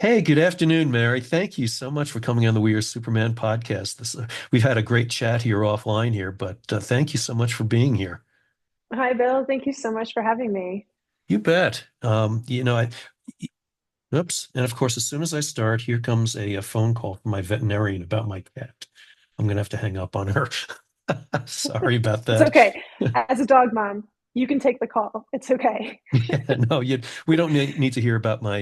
Hey, good afternoon, Mary. Thank you so much for coming on the We Are Superman podcast. We've had a great chat here offline here, but thank you so much for being here. Hi, Bill. Thank you so much for having me. You bet. Oops. And of course, as soon as I start, here comes a phone call from my veterinarian about my cat. I'm going to have to hang up on her. Sorry about It's that. okay. As a dog mom, you can take the call. It's okay. Yeah, no, we don't need to hear about my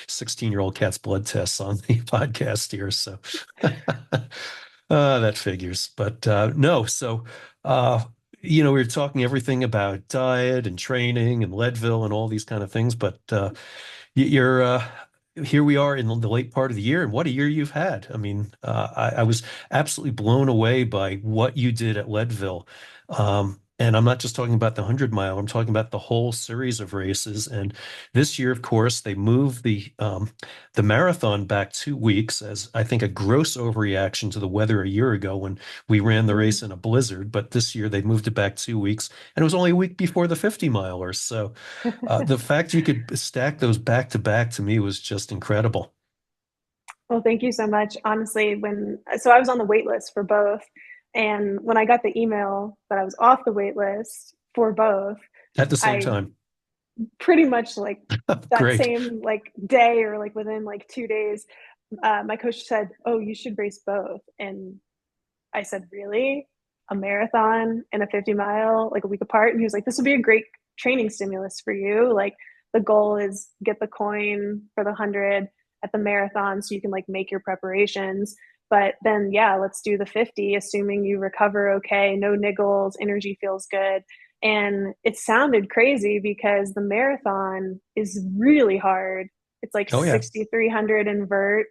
16-year-old cat's blood tests on the podcast here. So that figures. But no, so uh, we were talking everything about diet and training and Leadville and all these kind of things. But you're here we are in the late part of the year, and what a year you've had. I mean, I was absolutely blown away by what you did at Leadville. And I'm not just talking about the 100 mile, I'm talking about the whole series of races. And this year, of course, they moved the marathon back 2 weeks as I think a gross overreaction to the weather a year ago when we ran the Mm. race in a blizzard. But this year they moved it back 2 weeks, and it was only a week before the 50 milers. So the fact you could stack those back to back to me was just incredible. Well, thank you so much. Honestly, I was on the wait list for both, and when I got the email that I was off the wait list for both, At the same I time. pretty much like that Great. same like day or like within like 2 days, my coach said, "Oh, you should race both," and I said, "Really? A marathon and a 50 mile, like a week apart?" And he was like, "This would be a great training stimulus for you. Like, the goal is get the coin for the 100 at the marathon so you can like make your preparations. But then, yeah, let's do the 50, assuming you recover okay, no niggles, energy feels good." And it sounded crazy because the marathon is really hard. It's like Oh yeah. 6,300 invert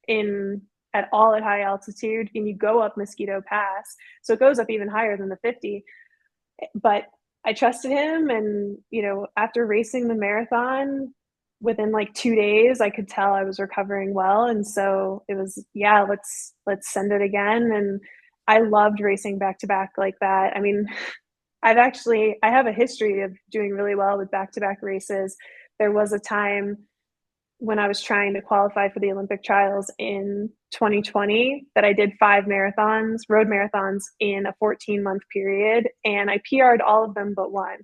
in at high altitude, and you go up Mosquito Pass. So it goes up even higher than the 50. But I trusted him, and after racing the marathon within like 2 days, I could tell I was recovering well. And so it was, yeah, let's send it again. And I loved racing back to back like that. I mean, I have a history of doing really well with back to back races. There was a time when I was trying to qualify for the Olympic trials in 2020 that I did 5 marathons, road marathons in a 14-month period, and I PR'd all of them but one.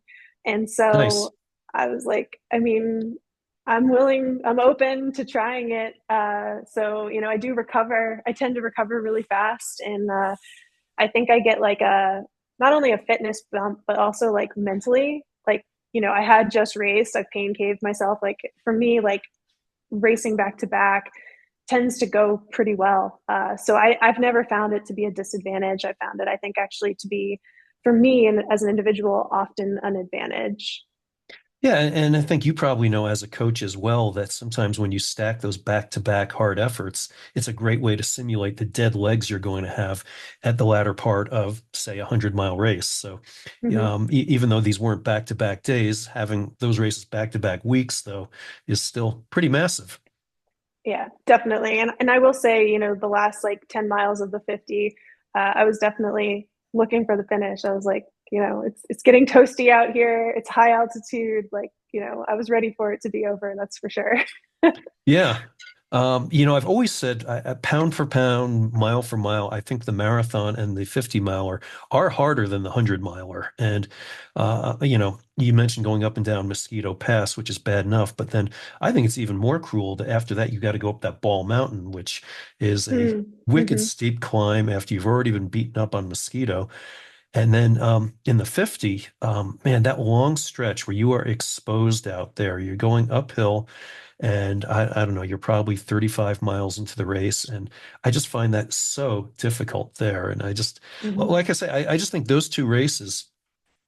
And Nice. so I was like, I mean, I'm willing, I'm open to trying it. I do recover. I tend to recover really fast, and I think I get like a not only a fitness bump, but also like mentally. Like, I had just raced. I've pain caved myself. Like for me, like racing back to back tends to go pretty well. I've never found it to be a disadvantage. I found it, I think, actually to be, for me and as an individual, often an advantage. Yeah, and I think you probably know as a coach as well that sometimes when you stack those back-to-back hard efforts, it's a great way to simulate the dead legs you're going to have at the latter part of, say, a 100-mile race. So, Mm-hmm. even though these weren't back-to-back days, having those races back-to-back weeks, though, is still pretty massive. Yeah, definitely. And I will say, the last like 10 miles of the 50, I was definitely looking for the finish. I was like, it's getting toasty out here. It's high altitude. Like, I was ready for it to be over. That's for sure. Yeah. I've always said pound for pound, mile for mile, I think the marathon and the 50 miler are harder than the 100 miler. And, you mentioned going up and down Mosquito Pass, which is bad enough, but then I think it's even more cruel that after that, you got to go up that Ball Mountain, which is a wicked Mm-hmm. steep climb after you've already been beaten up on Mosquito. And then in the 50, man, that long stretch where you are exposed out there, you're going uphill, and I don't know, you're probably 35 miles into the race. And I just find that so difficult there. And Mm-hmm. like I say, I just think those two races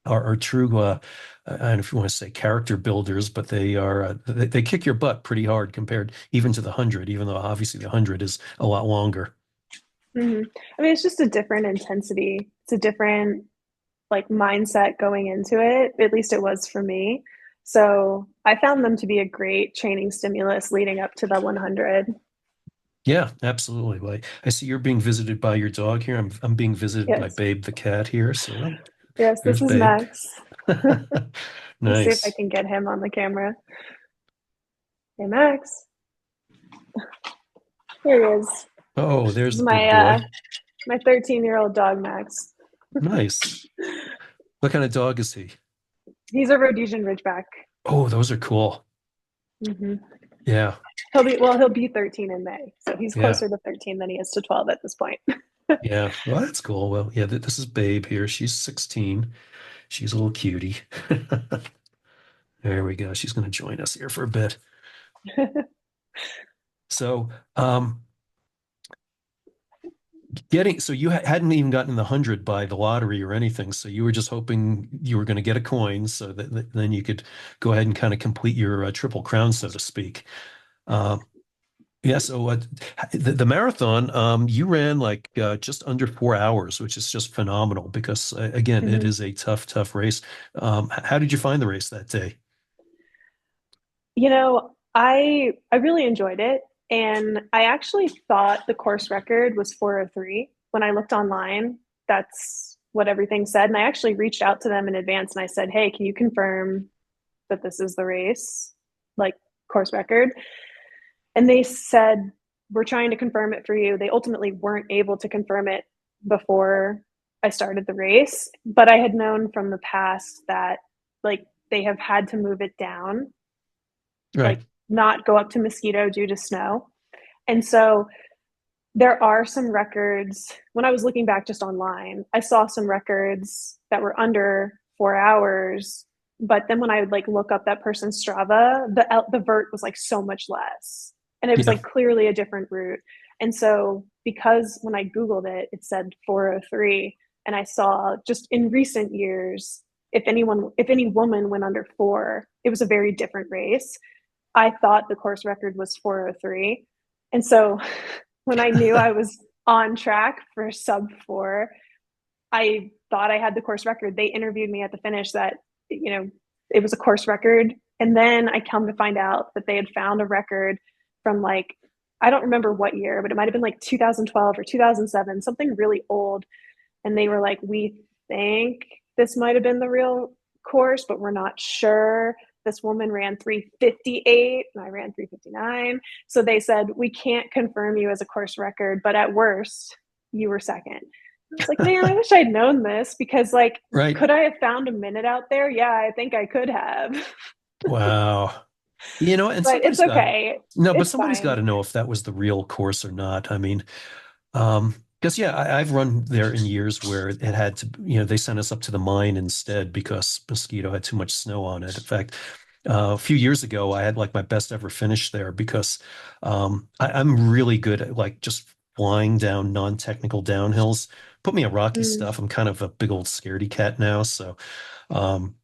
are true, I don't know if you want to say character builders, but they kick your butt pretty hard compared even to the 100, even though obviously the 100 is a lot longer. Mm-hmm. I mean, it's just a different intensity. It's a different like mindset going into it. At least it was for me. So I found them to be a great training stimulus leading up to the 100. Yeah, absolutely. Like I see you're being visited by your dog here. I'm being visited by Yes. Babe the cat here. So Yes, there's this is Babe. Max. Let's see if I Nice. can get him on the camera. Hey, Max. Here he is. Oh, This there's is the big boy. my 13-year-old dog Max. Nice. What kind of dog is he? He's a Rhodesian Ridgeback. Oh, those are cool. Hmm. Yeah. He'll be 13 in May, so he's Yeah. closer to 13 than he is to 12 at this point. Yeah. Well, that's cool. Well, yeah, this is Babe here. She's 16. She's a little cutie. There we go. She's going to join us here for a bit. So, so you hadn't even gotten in the hundred by the lottery or anything. So you were just hoping you were going to get a coin so that then you could go ahead and kind of complete your triple crown, so to speak. Uh, yeah. So the marathon, you ran like just under 4 hours, which is just phenomenal because again, it Hmm. is a tough, tough race. How did you find the race that day? I really enjoyed it, and I actually thought the course record was 4:03 when I looked online. That's what everything said, and I actually reached out to them in advance and I said, "Hey, can you confirm that this is the race, like course record?" And they said, "We're trying to confirm it for you." They ultimately weren't able to confirm it before I started the race, but I had known from the past that like they have had to move it down, Right. like not go up to Mosquito due to snow. And so there are some records. When I was looking back just online, I saw some records that were under 4 hours. But then when I would like look up that person's Strava, the vert was like so much less, and it was Yeah. like clearly a different route. And so because when I googled it, it said 4:03, and I saw just in recent years, if any woman went under four, it was a very different race. I thought the course record was 4:03. And so when I knew I was on track for sub four, I thought I had the course record. They interviewed me at the finish that, it was a course record. And then I come to find out that they had found a record from like, I don't remember what year, but it might have been like 2012 or 2007, something really old. And they were like, "We think this might have been the real course, but we're not sure." This woman ran 3:58 and I ran 3:59. So they said, "We can't confirm you as a course record, but at worst, you were second." I was like, "Man, I wish I'd known this because, like, Right. could I have found a minute out there? Yeah, I think I could have." Wow. And But it's somebody's got okay. no, but It's somebody's got fine. to know if that was the real course or not. I mean, because yeah, I've run there in years where it had to, they sent us up to the mine instead because Mosquito had too much snow on it. In fact, a few years ago, I had like my best ever finish there because I'm really good at like just flying down non-technical downhills. Put me on rocky Mm, stuff. I'm kind of a big old scaredy cat now, so um,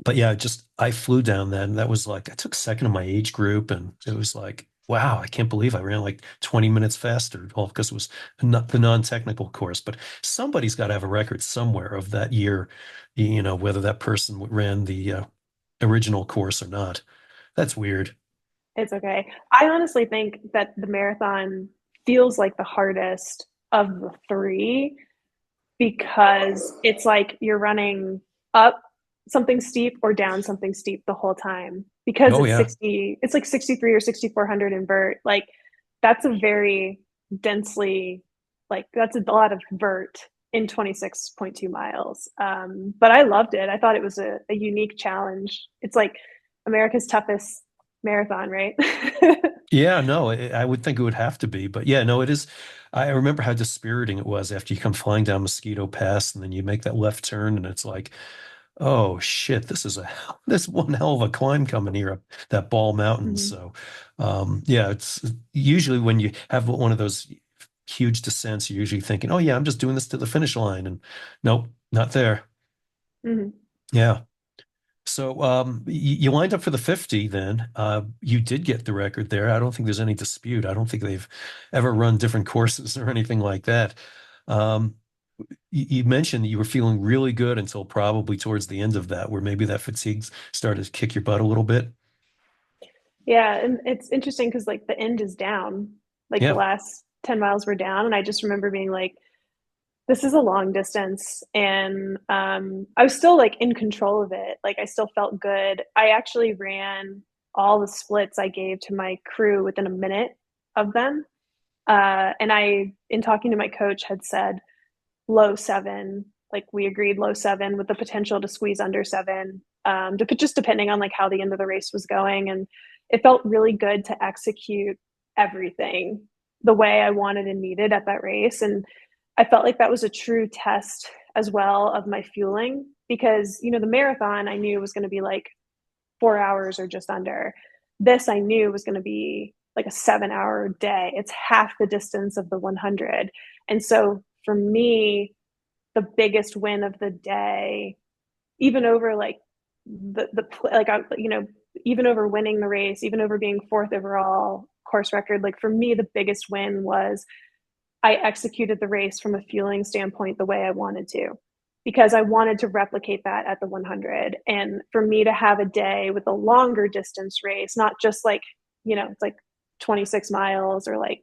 but yeah, just I flew down that and that was like I took second in my age group and it was like, wow, I can't believe I ran like 20 minutes faster, all because it was not the non-technical course. But somebody's got to have a record somewhere of that year, whether that person ran the original course or not. That's weird. it's okay. I honestly think that the marathon feels like the hardest of the three because it's like you're running up something steep or down something steep the whole time because Oh yeah. it's like 63 or 6400 invert. Like that's a very densely, like that's a lot of vert in 26.2 miles. But I loved it. I thought it was a unique challenge. It's like America's toughest marathon, right? Yeah, no, I would think it would have to be, but yeah, no, it is. I remember how dispiriting it was after you come flying down Mosquito Pass and then you make that left turn and it's like, oh shit, this one hell of a climb coming here up that Ball Mountain. Mhm. So, yeah, it's usually when you have one of those huge descents, you're usually thinking, oh yeah, I'm just doing this to the finish line, and nope, not there. Mhm. Yeah. So, you lined up for the 50 then. You did get the record there. I don't think there's any dispute. I don't think they've ever run different courses or anything like that. Um, you mentioned that you were feeling really good until probably towards the end of that, where maybe that fatigue started to kick your butt a little bit. Yeah, and it's interesting because like the end is down, like the Yeah. last 10 miles were down, and I just remember being like, this is a long distance, and I was still like in control of it. Like I still felt good. I actually ran all the splits I gave to my crew within a minute of them. And I, in talking to my coach, had said low seven. Like we agreed low seven with the potential to squeeze under seven, just depending on like how the end of the race was going. And it felt really good to execute everything the way I wanted and needed at that race. And I felt like that was a true test as well of my fueling because, the marathon I knew was going to be like 4 hours or just under. This I knew was going to be like a 7 hour day. It's half the distance of the 100. And so for me, the biggest win of the day, even over like the like even over winning the race, even over being fourth overall course record, like for me the biggest win was I executed the race from a fueling standpoint the way I wanted to because I wanted to replicate that at the 100. And for me to have a day with a longer distance race, not just like, it's like 26 miles or like,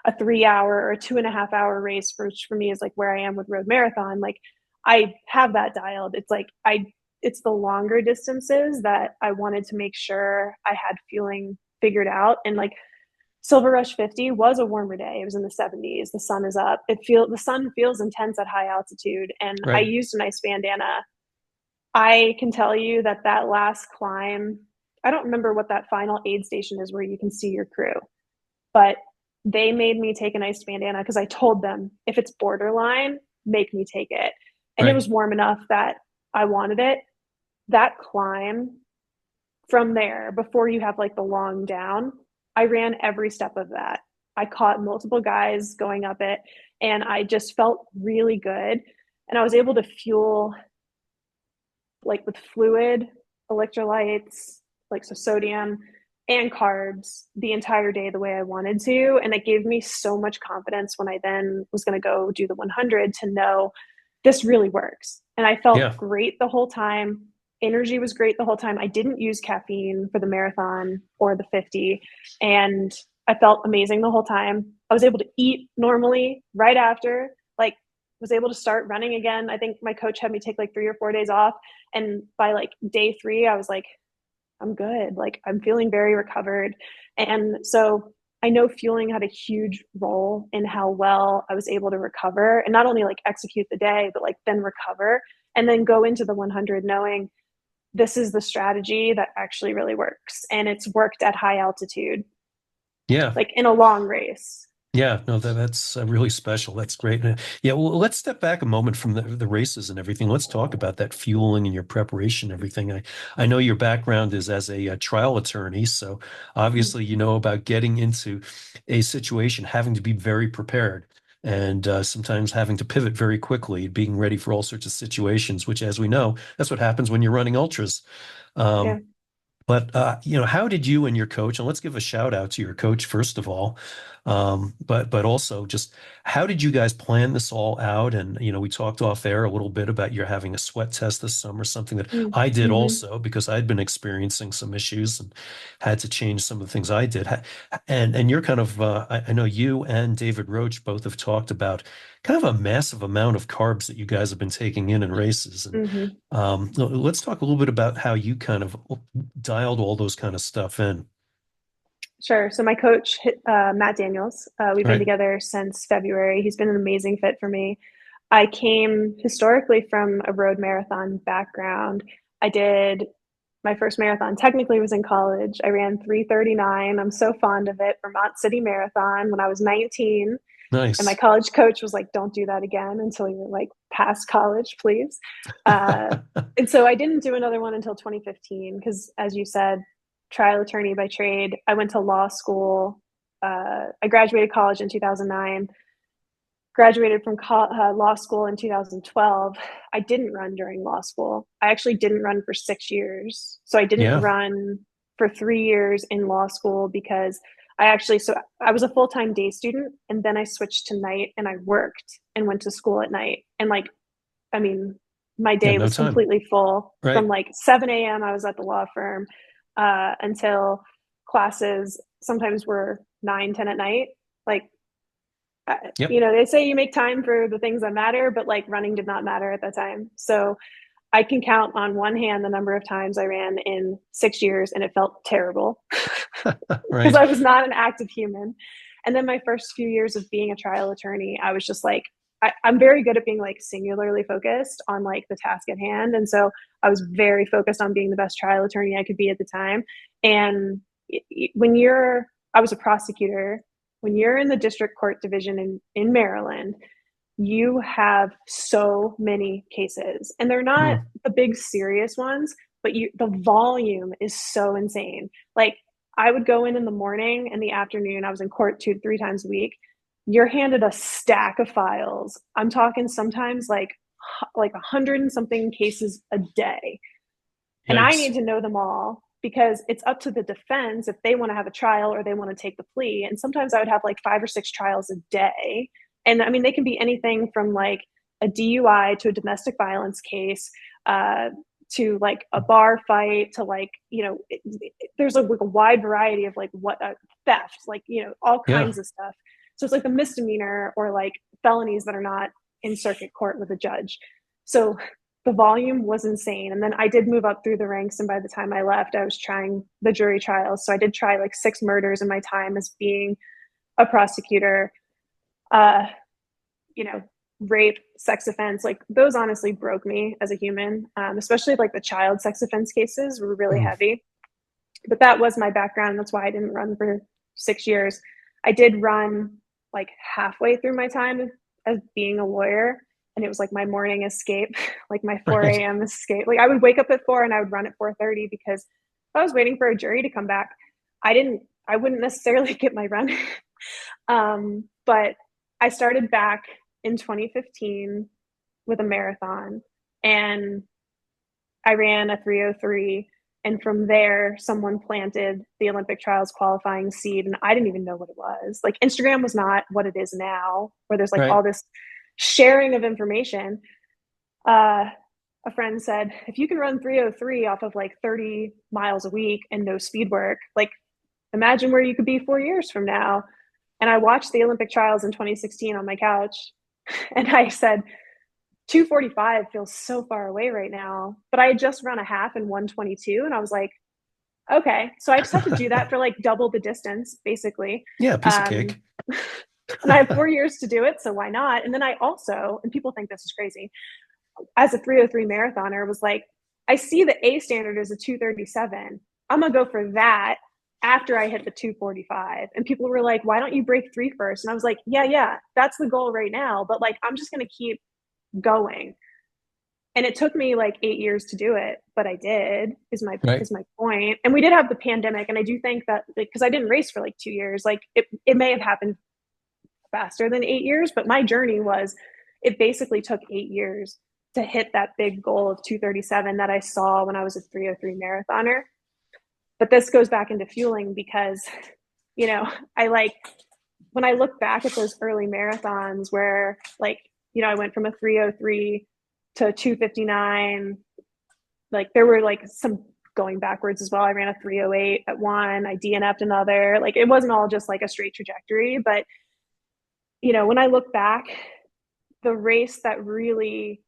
a 3 hour or a 2.5 hour race, which for me is like where I am with road marathon. Like I have that dialed. It's the longer distances that I wanted to make sure I had fueling figured out. And like Silver Rush 50 was a warmer day. It was in the 70s. The sun is up. The sun feels intense at high altitude. And I Right. used an ice bandana. I can tell you that that last climb, I don't remember what that final aid station is where you can see your crew, but they made me take an ice bandana because I told them if it's borderline, make me take it. And it Right. was warm enough that I wanted it. That climb from there, before you have like the long down, I ran every step of that. I caught multiple guys going up it and I just felt really good. And I was able to fuel like with fluid, electrolytes, like so sodium and carbs the entire day the way I wanted to. And it gave me so much confidence when I then was going to go do the 100 to know this really works. And I felt Yeah. great the whole time. Energy was great the whole time. I didn't use caffeine for the marathon or the 50. And I felt amazing the whole time. I was able to eat normally right after, like, was able to start running again. I think my coach had me take like 3 or 4 days off. And by like day 3, I was like, I'm good. Like I'm feeling very recovered. And so I know fueling had a huge role in how well I was able to recover and not only like execute the day, but like then recover and then go into the 100 knowing this is the strategy that actually really works. And it's worked at high altitude, Yeah. like in a long race. Yeah, no, that's really special. That's great. Yeah, well, let's step back a moment from the races and everything. Let's talk about that fueling and your preparation, and everything. I know your background is as a, trial attorney, so obviously you know about getting into a situation, having to be very prepared, and sometimes having to pivot very quickly, being ready for all sorts of situations. Which, as we know, that's what happens when you're running ultras. Yeah. Um, but how did you and your coach, and let's give a shout out to your coach first of all, but also just how did you guys plan this all out? And we talked off air a little bit about you're having a sweat test this summer, something that I did Mm-hmm. also because I'd been experiencing some issues and had to change some of the things I did. And you're kind of I know you and David Roach both have talked about kind of a massive amount of carbs that you guys have been taking in races. And Mm-hmm. let's talk a little bit about how you kind of dialed all those kind of stuff in. Sure. So my coach, Matt Daniels, we've been Right. together since February. He's been an amazing fit for me. I came historically from a road marathon background. I did my first marathon technically was in college. I ran 3:39. I'm so fond of it, Vermont City Marathon when I was 19. And my Nice. college coach was like, don't do that again until you're like past college, please. Uh, and so I didn't do another one until 2015 because, as you said, trial attorney by trade. I went to law school. I graduated college in 2009, graduated from law school in 2012. I didn't run during law school. I actually didn't run for 6 years. So I didn't Yeah. run for 3 years in law school because so I was a full time day student and then I switched to night and I worked and went to school at night. And like, I mean, my Yeah. day No was time. completely full from Right. like 7 a.m. I was at the law firm until classes sometimes were 9, 10 at night. Like Yep. they say you make time for the things that matter, but like running did not matter at that time. So I can count on one hand the number of times I ran in 6 years and it felt terrible because Right. I was not an active human. And then my first few years of being a trial attorney, I was just like, I'm very good at being like singularly focused on like the task at hand. And so I was very focused on being the best trial attorney I could be at the time. And when I was a prosecutor, when you're in the district court division in Maryland, you have so many cases, and they're not Mm. the big serious ones, but the volume is so insane. Like, I would go in the morning and the afternoon. I was in court 2 to 3 times a week. You're handed a stack of files. I'm talking sometimes like 100 and something cases a day, and I Yikes. need to know them all because it's up to the defense if they want to have a trial or they want to take the plea. And sometimes I would have like 5 or 6 trials a day. And I mean, they can be anything from like a DUI to a domestic violence case, to like a bar fight, to like, there's like a wide variety of like what theft, like, all Yeah. kinds of stuff. So it's like a misdemeanor or like felonies that are not in circuit court with a judge. So the volume was insane. And then I did move up through the ranks. And by the time I left, I was trying the jury trials. So I did try like 6 murders in my time as being a prosecutor. Uh, you know, Rape, sex offense, like those honestly broke me as a human, especially like the child sex offense cases were really Mm. heavy. But that was my background. That's why I didn't run for 6 years. I did run like halfway through my time as being a lawyer, and it was like my morning escape, like my 4 Right. a.m. escape. Like I would wake up at 4 and I would run at 4:30 because if I was waiting for a jury to come back, I wouldn't necessarily get my run. But I started back in 2015 with a marathon, and I ran a 3:03. And from there, someone planted the Olympic trials qualifying seed, and I didn't even know what it was. Like, Instagram was not what it is now, where there's like Right. all this sharing of information. Uh, a friend said, if you can run 3:03 off of like 30 miles a week and no speed work, like, imagine where you could be 4 years from now. And I watched the Olympic trials in 2016 on my couch, and I said, 2:45 feels so far away right now. But I had just run a half in 1:22, and I was like, okay, so I just have to do that for like double the distance, basically. Yeah, piece of Um, cake. and I have 4 years to do it, so why not? And then I also, and people think this is crazy, as a 3:03 marathoner, was like, I see the A standard is a 2:37. I'm gonna go for that after I hit the 2:45. And people were like, why don't you break 3 first? And I was like, yeah, that's the goal right now. But like, I'm just gonna keep going. And it took me like 8 years to do it, but I did, Right. is my point. And we did have the pandemic, and I do think that, like, because I didn't race for like 2 years, like it may have happened faster than 8 years, but my journey was, it basically took 8 years to hit that big goal of 2:37 that I saw when I was a 3:03 marathoner. But this goes back into fueling because, you know, I like, when I look back at those early marathons where, like, I went from a 3:03 to 2:59. Like, there were like some going backwards as well. I ran a 3:08 at one, I DNF'd another. Like, it wasn't all just like a straight trajectory. But, when I look back, the race that really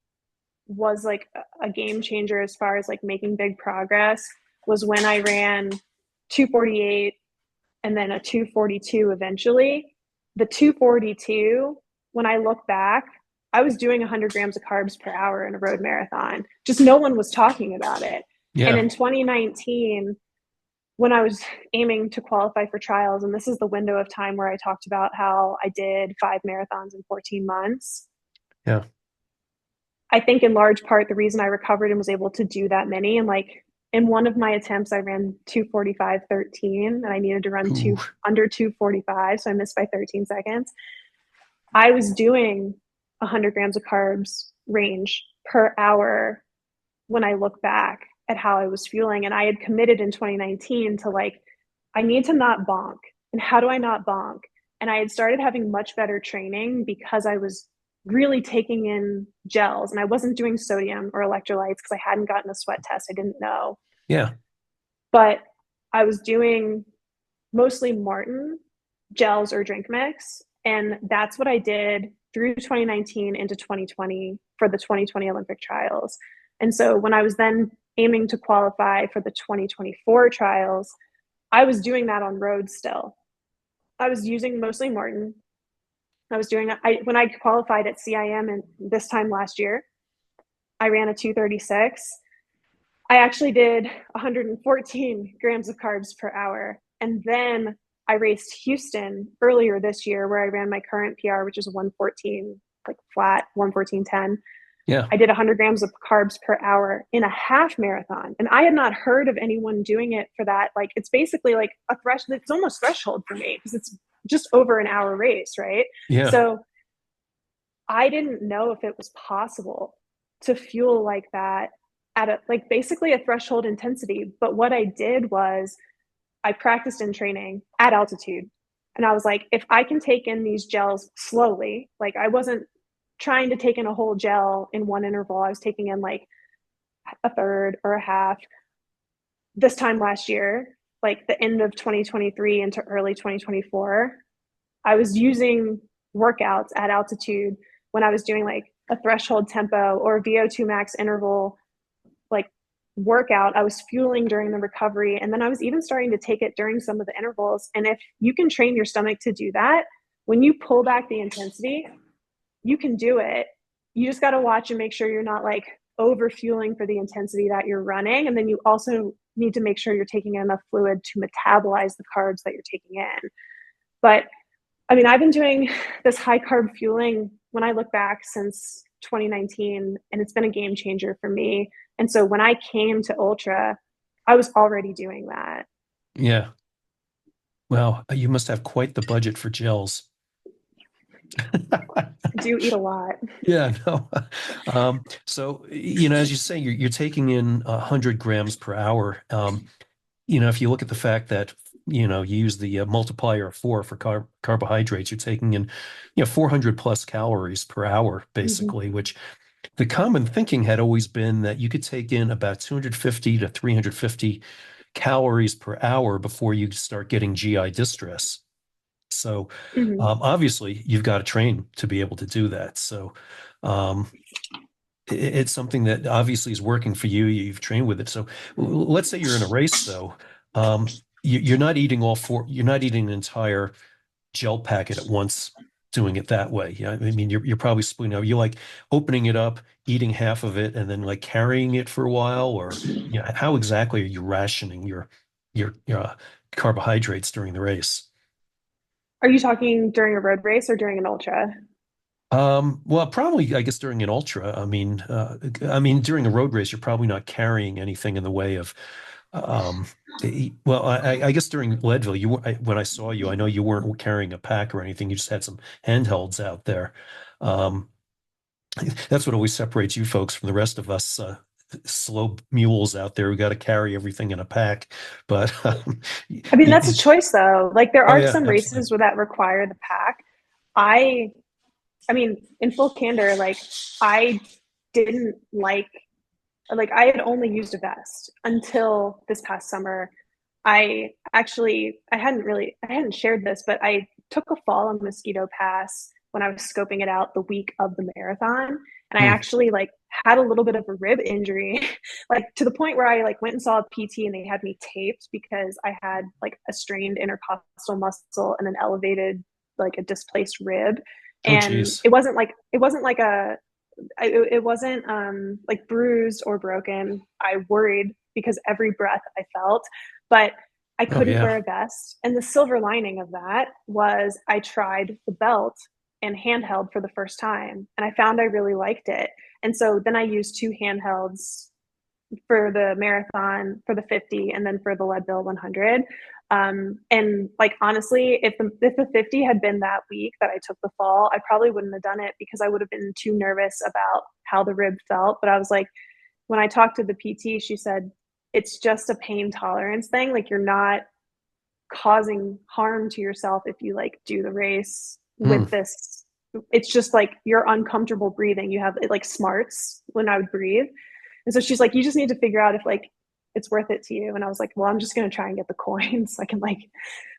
was like a game changer as far as like making big progress was when I ran 2:48 and then a 2:42 eventually. The 2:42, when I look back, I was doing 100 grams of carbs per hour in a road marathon. Just no one was talking about it. And Yeah. in 2019, when I was aiming to qualify for trials, and this is the window of time where I talked about how I did 5 marathons in 14 months. Yeah. I think in large part the reason I recovered and was able to do that many, and like in one of my attempts I ran 2:45:13, and I needed to run Ooh. under 2:45, so I missed by 13 seconds. I was doing 100 grams of carbs range per hour when I look back at how I was fueling. And I had committed in 2019 to like, I need to not bonk. And how do I not bonk? And I had started having much better training because I was really taking in gels, and I wasn't doing sodium or electrolytes because I hadn't gotten a sweat test. I didn't know. Yeah. But I was doing mostly Martin gels or drink mix. And that's what I did through 2019 into 2020 for the 2020 Olympic trials. And so when I was then aiming to qualify for the 2024 trials, I was doing that on road still. I was using mostly Martin. I was doing I when I qualified at CIM and this time last year, I ran a 236. I actually did 114 grams of carbs per hour. And then I raced Houston earlier this year where I ran my current PR, which is 114, like flat 114.10. Yeah. I did 100 grams of carbs per hour in a half marathon. And I had not heard of anyone doing it for that. Like, it's basically like a threshold, it's almost threshold for me because it's just over an hour race, right? Yeah. So I didn't know if it was possible to fuel like that at a like basically a threshold intensity. But what I did was I practiced in training at altitude. And I was like, if I can take in these gels slowly, like I wasn't trying to take in a whole gel in one interval. I was taking in like a third or a half. This time last year, like the end of 2023 into early 2024, I was using workouts at altitude when I was doing like a threshold tempo or a VO2 max interval, like workout. I was fueling during the recovery. And then I was even starting to take it during some of the intervals. And if you can train your stomach to do that, when you pull back the intensity, you can do it. You just got to watch and make sure you're not like over fueling for the intensity that you're running. And then you also need to make sure you're taking in enough fluid to metabolize the carbs that you're taking in. But I mean, I've been doing this high carb fueling when I look back since 2019, and it's been a game changer for me. And so when I came to Ultra, I was already doing that. Yeah. Well, you must have quite the budget for gels. I do eat a lot. Yeah, no. So, as you say, you're taking in 100 grams per hour. If you look at the fact that, you use the multiplier of four for carbohydrates, you're taking in, 400 plus calories per hour, Mm-hmm. basically, which the common thinking had always been that you could take in about 250 to 350 calories per hour before you start getting GI distress. So Mm-hmm. obviously, you've got to train to be able to do that. So um, it's something that obviously is working for you. You've trained with it. So let's say you're in a race, though. You're not eating all four. You're not eating an entire gel packet at once. Doing it that way. Yeah, I mean, you're probably splitting out. You like opening it up, eating half of it, and then like carrying it for a while, or how exactly are you rationing your carbohydrates during the race? Are you talking during a road race or during an ultra? Well, probably, I guess during an ultra. During a road race, you're probably not carrying anything in the way of, um, well, I guess during Leadville, when I saw you, I know you weren't carrying a pack or anything. You just had some handhelds out there. Um, that's what always separates you folks from the rest of us, slow mules out there who got to carry everything in a pack. But, I mean, that's a choice though. Like there oh are yeah, some absolutely. races where that require the pack. I I mean, in full candor, like I didn't like I had only used a vest until this past summer. I hadn't shared this, but I took a fall on Mosquito Pass when I was scoping it out the week of the marathon. And I Hmm. actually like had a little bit of a rib injury, like to the point where I like went and saw a PT and they had me taped because I had like a strained intercostal muscle and an elevated, like a displaced rib. Oh, And geez. it wasn't like it wasn't like bruised or broken. I worried because every breath I felt, but I Oh, couldn't yeah. wear a vest. And the silver lining of that was I tried the belt and handheld for the first time, and I found I really liked it. And so then I used two handhelds for the marathon, for the 50, and then for the Leadville 100. And like honestly, if the 50 had been that week that I took the fall, I probably wouldn't have done it because I would have been too nervous about how the rib felt. But I was like, when I talked to the PT, she said it's just a pain tolerance thing. Like you're not causing harm to yourself if you like do the race with Hmm. this. It's just like you're uncomfortable breathing. You have it like smarts when I would breathe. And so she's like, you just need to figure out if like it's worth it to you. And I was like, well, I'm just going to try and get the coins so I can like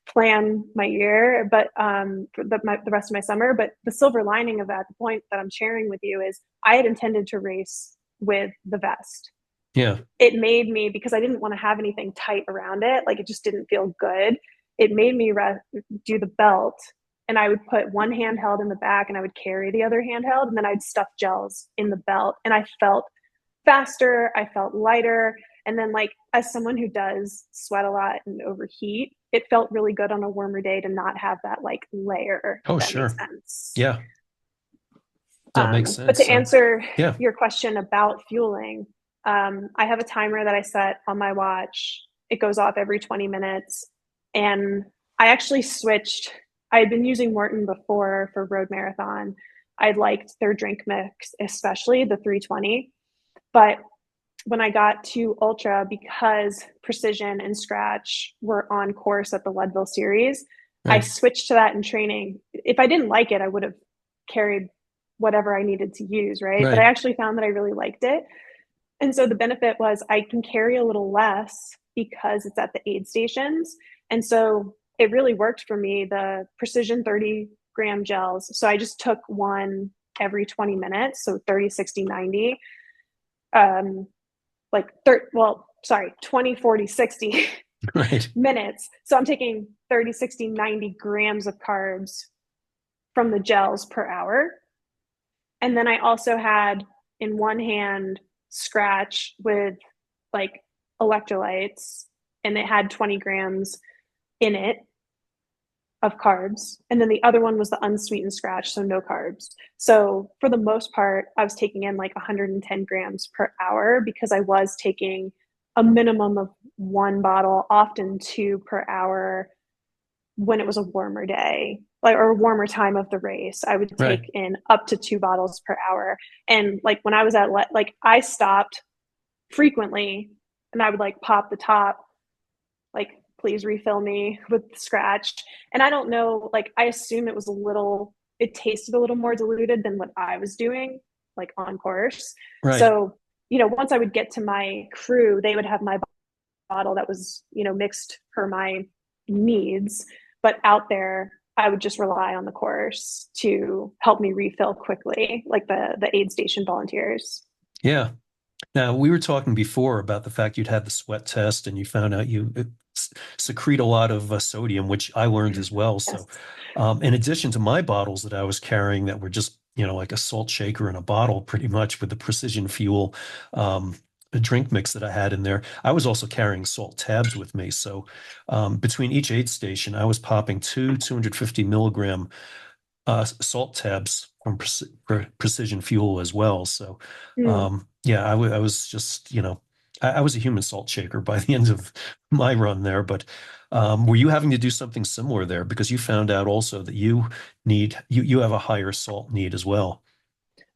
plan my year, but for the rest of my summer. But the silver lining of that, the point that I'm sharing with you is I had intended to race with the vest. Yeah. It made me, because I didn't want to have anything tight around it, like it just didn't feel good. it made me do the belt, and I would put one handheld in the back and I would carry the other handheld, and then I'd stuff gels in the belt, and I felt faster, I felt lighter. And then, like, as someone who does sweat a lot and overheat, it felt really good on a warmer day to not have that like layer, if Oh, that makes sure. sense. Yeah. That makes But sense. to So, answer yeah. your question about fueling, I have a timer that I set on my watch. It goes off every 20 minutes. And I actually switched. I had been using Morton before for road marathon. I liked their drink mix, especially the 320. But when I got to Ultra, because Precision and Scratch were on course at the Leadville series, I Right. switched to that in training. If I didn't like it, I would have carried whatever I needed to use, right? But I Right. actually found that I really liked it. And so the benefit was I can carry a little less because it's at the aid stations. And so it really worked for me, the Precision 30-gram gels. So I just took one every 20 minutes. So 30, 60, 90. Like 30, well, sorry, 20, 40, 60 Right. minutes. So I'm taking 30, 60, 90 grams of carbs from the gels per hour. And then I also had in one hand Scratch with like electrolytes, and it had 20 grams in it of carbs. And then the other one was the unsweetened Scratch, so no carbs. So for the most part, I was taking in like 110 grams per hour because I was taking a minimum of one bottle, often two per hour when it was a warmer day, like, or a warmer time of the race. I would Right. take in up to two bottles per hour. And like when I was at like I stopped frequently, and I would like pop the top, like, please refill me with Scratch. And I don't know, like, I assume it was a little, it tasted a little more diluted than what I was doing, like on course. Right. So, once I would get to my crew, they would have my bottle that was, mixed per my needs. But out there, I would just rely on the course to help me refill quickly, like the aid station volunteers. Yeah. Now, we were talking before about the fact you'd had the sweat test and you found out you secrete a lot of sodium, which I learned as well. So, Yes. in addition to my bottles that I was carrying that were just, like a salt shaker in a bottle, pretty much with the precision fuel, a drink mix that I had in there, I was also carrying salt tabs with me. So, between each aid station, I was popping two 250 milligram salt tabs from Precision Fuel as well. So, Mm. yeah, I was just, I was a human salt shaker by the end of my run there. But were you having to do something similar there because you found out also that you have a higher salt need as well?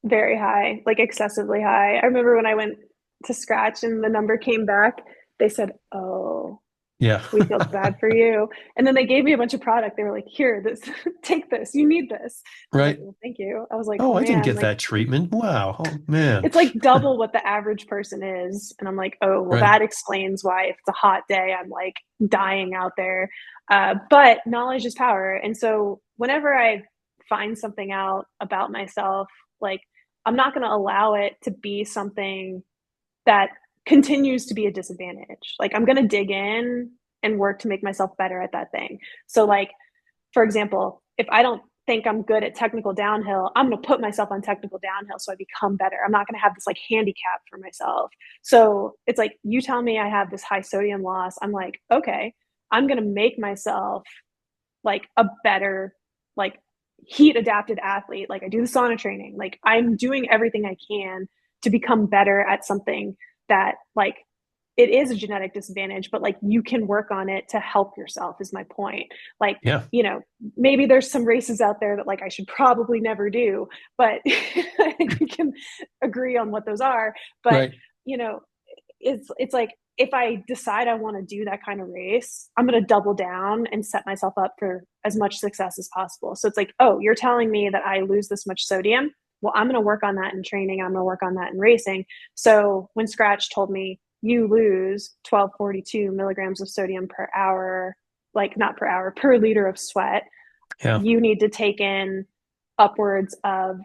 Very high, like excessively high. I remember when I went to Scratch and the number came back, they said, "Oh, Yeah. we feel bad for you." And then they gave me a bunch of product. They were like, "Here, this, take this. You need this." I was like, Right. "Well, thank you." I was like, Oh, I didn't "Man, get like that treatment. Wow. Oh, man. it's like double what the average person is." And I'm like, "Oh, well, Right. that explains why if it's a hot day, I'm like dying out there." But knowledge is power. And so whenever I find something out about myself, like, I'm not going to allow it to be something that continues to be a disadvantage. Like, I'm going to dig in and work to make myself better at that thing. So, like, for example, if I don't think I'm good at technical downhill, I'm going to put myself on technical downhill so I become better. I'm not going to have this like handicap for myself. So it's like, you tell me I have this high sodium loss. I'm like, okay, I'm going to make myself like a better, like, heat adapted athlete. Like, I do the sauna training. Like, I'm doing everything I can to become better at something that, like, it is a genetic disadvantage, but like, you can work on it to help yourself, is my point. Like, Yeah. you know, maybe there's some races out there that like I should probably never do, but we can agree on what those are. But, Right. you know, it's like, if I decide I want to do that kind of race, I'm going to double down and set myself up for as much success as possible. So it's like, oh, you're telling me that I lose this much sodium. Well, I'm going to work on that in training. I'm going to work on that in racing. So when Scratch told me you lose 1242 milligrams of sodium per hour, like not per hour, per liter of sweat, Yeah. you need to take in upwards of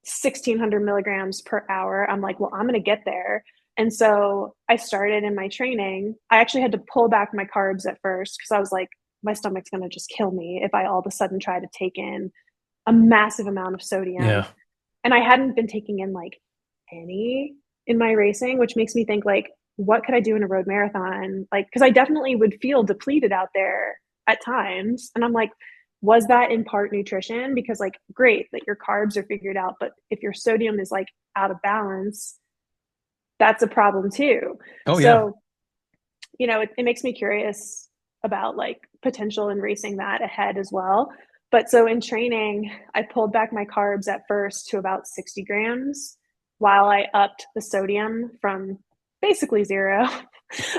1600 milligrams per hour. I'm like, well, I'm going to get there. And so I started in my training. I actually had to pull back my carbs at first because I was like my stomach's going to just kill me if I all of a sudden try to take in a massive amount of sodium. Yeah. And I hadn't been taking in like any in my racing, which makes me think like, what could I do in a road marathon? Like, because I definitely would feel depleted out there at times. And I'm like, was that in part nutrition? Because like, great that your carbs are figured out, but if your sodium is like out of balance, that's a problem too. Oh yeah. So, it makes me curious about like potential in racing that ahead as well. But so in training, I pulled back my carbs at first to about 60 grams while I upped the sodium from basically zero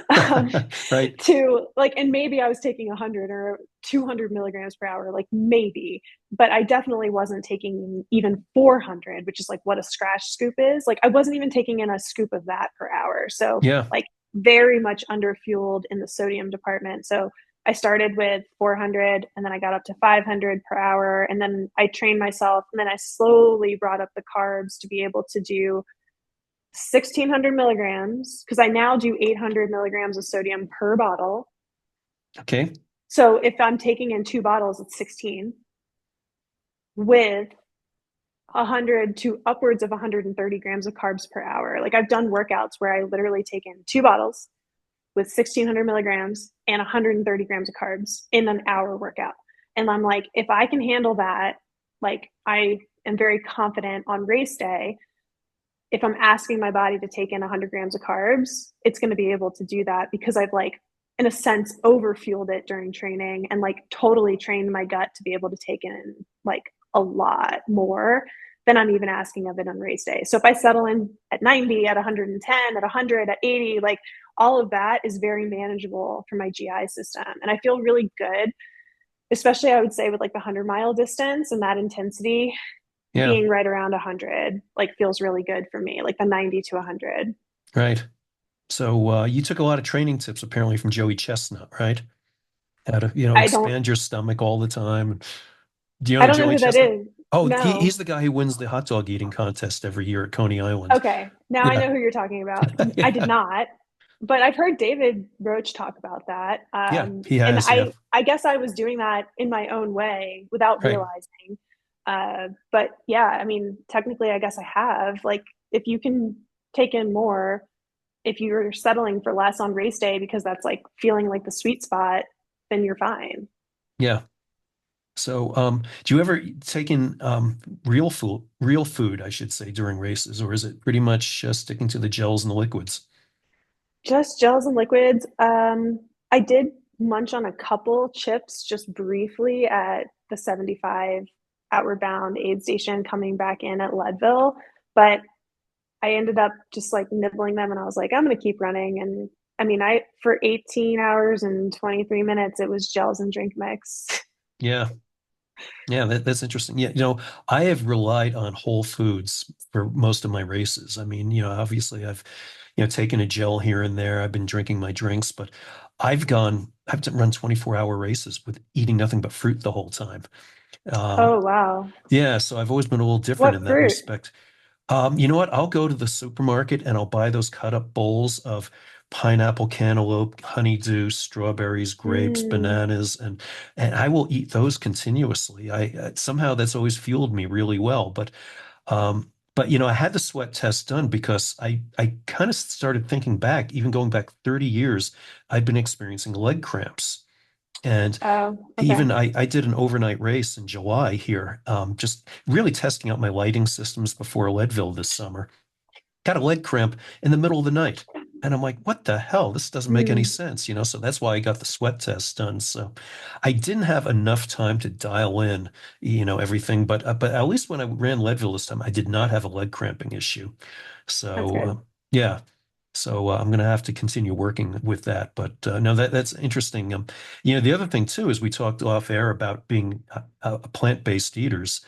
um, Right. to like, and maybe I was taking 100 or 200 milligrams per hour, like maybe, but I definitely wasn't taking even 400, which is like what a scratch scoop is. Like I wasn't even taking in a scoop of that per hour. So Yeah. like very much underfueled in the sodium department. So I started with 400 and then I got up to 500 per hour. And then I trained myself and then I slowly brought up the carbs to be able to do 1600 milligrams because I now do 800 milligrams of sodium per bottle. Okay. So if I'm taking in 2 bottles, it's 16 with 100 to upwards of 130 grams of carbs per hour. Like I've done workouts where I literally take in 2 bottles with 1600 milligrams and 130 grams of carbs in an hour workout. And I'm like, if I can handle that, like I am very confident on race day. If I'm asking my body to take in 100 grams of carbs, it's going to be able to do that because I've like, in a sense, overfueled it during training and like totally trained my gut to be able to take in like a lot more than I'm even asking of it on race day. So if I settle in at 90, at 110, at 100, at 80, like all of that is very manageable for my GI system. And I feel really good, especially I would say with like the 100-mile distance and that intensity Yeah. being right around 100 like feels really good for me, like the 90 to 100. Right. So you took a lot of training tips apparently from Joey Chestnut, right? How to, I don't expand your stomach all the time. Do you I know don't know Joey who that Chestnut? is. Oh, No. he's the guy who wins the hot dog eating contest every year at Coney Island. Okay. Now I Yeah. know who you're talking about. I did Yeah. not, but I've heard David Roach talk about that. Yeah, he And has, yeah. I guess I was doing that in my own way without Right. realizing. But yeah, I mean, technically, I guess I have. Like, if you can take in more, if you're settling for less on race day because that's like feeling like the sweet spot, then you're fine. Yeah. So, do you ever take in real food, I should say, during races, or is it pretty much sticking to the gels and the liquids? Just gels and liquids. I did munch on a couple chips just briefly at the 75 Outward Bound aid station coming back in at Leadville, but I ended up just like nibbling them and I was like, I'm going to keep running. And I mean, I for 18 hours and 23 minutes, it was gels and drink mix. Yeah. Yeah, that's interesting. Yeah, I have relied on whole foods for most of my races. I mean, obviously I've taken a gel here and there. I've been drinking my drinks, but I've run 24-hour races with eating nothing but fruit the whole time. Um, Oh, wow. yeah, so I've always been a little different in What that fruit? respect. You know what? I'll go to the supermarket and I'll buy those cut up bowls of pineapple, cantaloupe, honeydew, strawberries, grapes, Mm, bananas, and I will eat those continuously. I somehow that's always fueled me really well. But I had the sweat test done because I kind of started thinking back, even going back 30 years, I'd been experiencing leg cramps. And oh, okay. even I did an overnight race in July here, just really testing out my lighting systems before Leadville this summer. Got a leg cramp in the middle of the night. And I'm like, what the hell? This doesn't make any Mm, sense. So that's why I got the sweat test done. So I didn't have enough time to dial in, everything. But at least when I ran Leadville this time, I did not have a leg cramping issue. that's So good. yeah. So I'm going to have to continue working with that. But no, that's interesting. The other thing too is we talked off air about being plant-based eaters,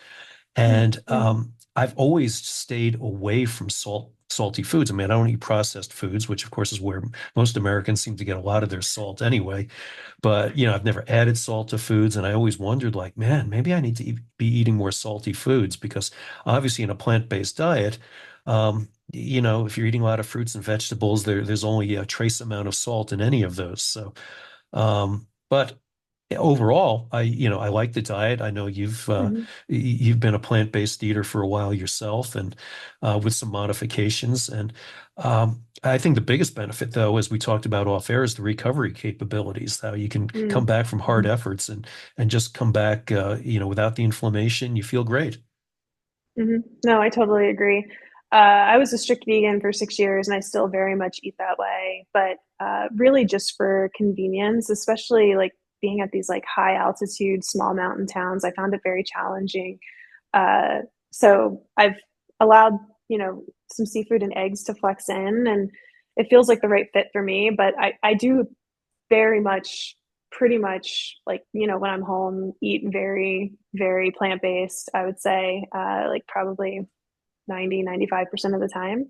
and Mm, I've always stayed away from salty foods. I mean, I don't eat processed foods, which of course is where most Americans seem to get a lot of their salt anyway. But I've never added salt to foods, and I always wondered, like, man, maybe I need to be eating more salty foods because obviously in a plant-based diet, if you're eating a lot of fruits and vegetables, there's only a trace amount of salt in any of those. So, but overall, I like the diet. I know Hmm. you've been a plant-based eater for a while yourself, and with some modifications. And I think the biggest benefit, though, as we talked about off air, is the recovery capabilities. How you can come back from hard Hmm. efforts and just come back, without the inflammation. You feel great. Hmm. No, I totally agree. I was a strict vegan for 6 years, and I still very much eat that way. But really, just for convenience, especially like being at these like high altitude, small mountain towns, I found it very challenging. Uh, so I've allowed, some seafood and eggs to flex in, and it feels like the right fit for me. But I do very much, pretty much like, when I'm home, eat very, very plant-based, I would say, like probably 95% of the time.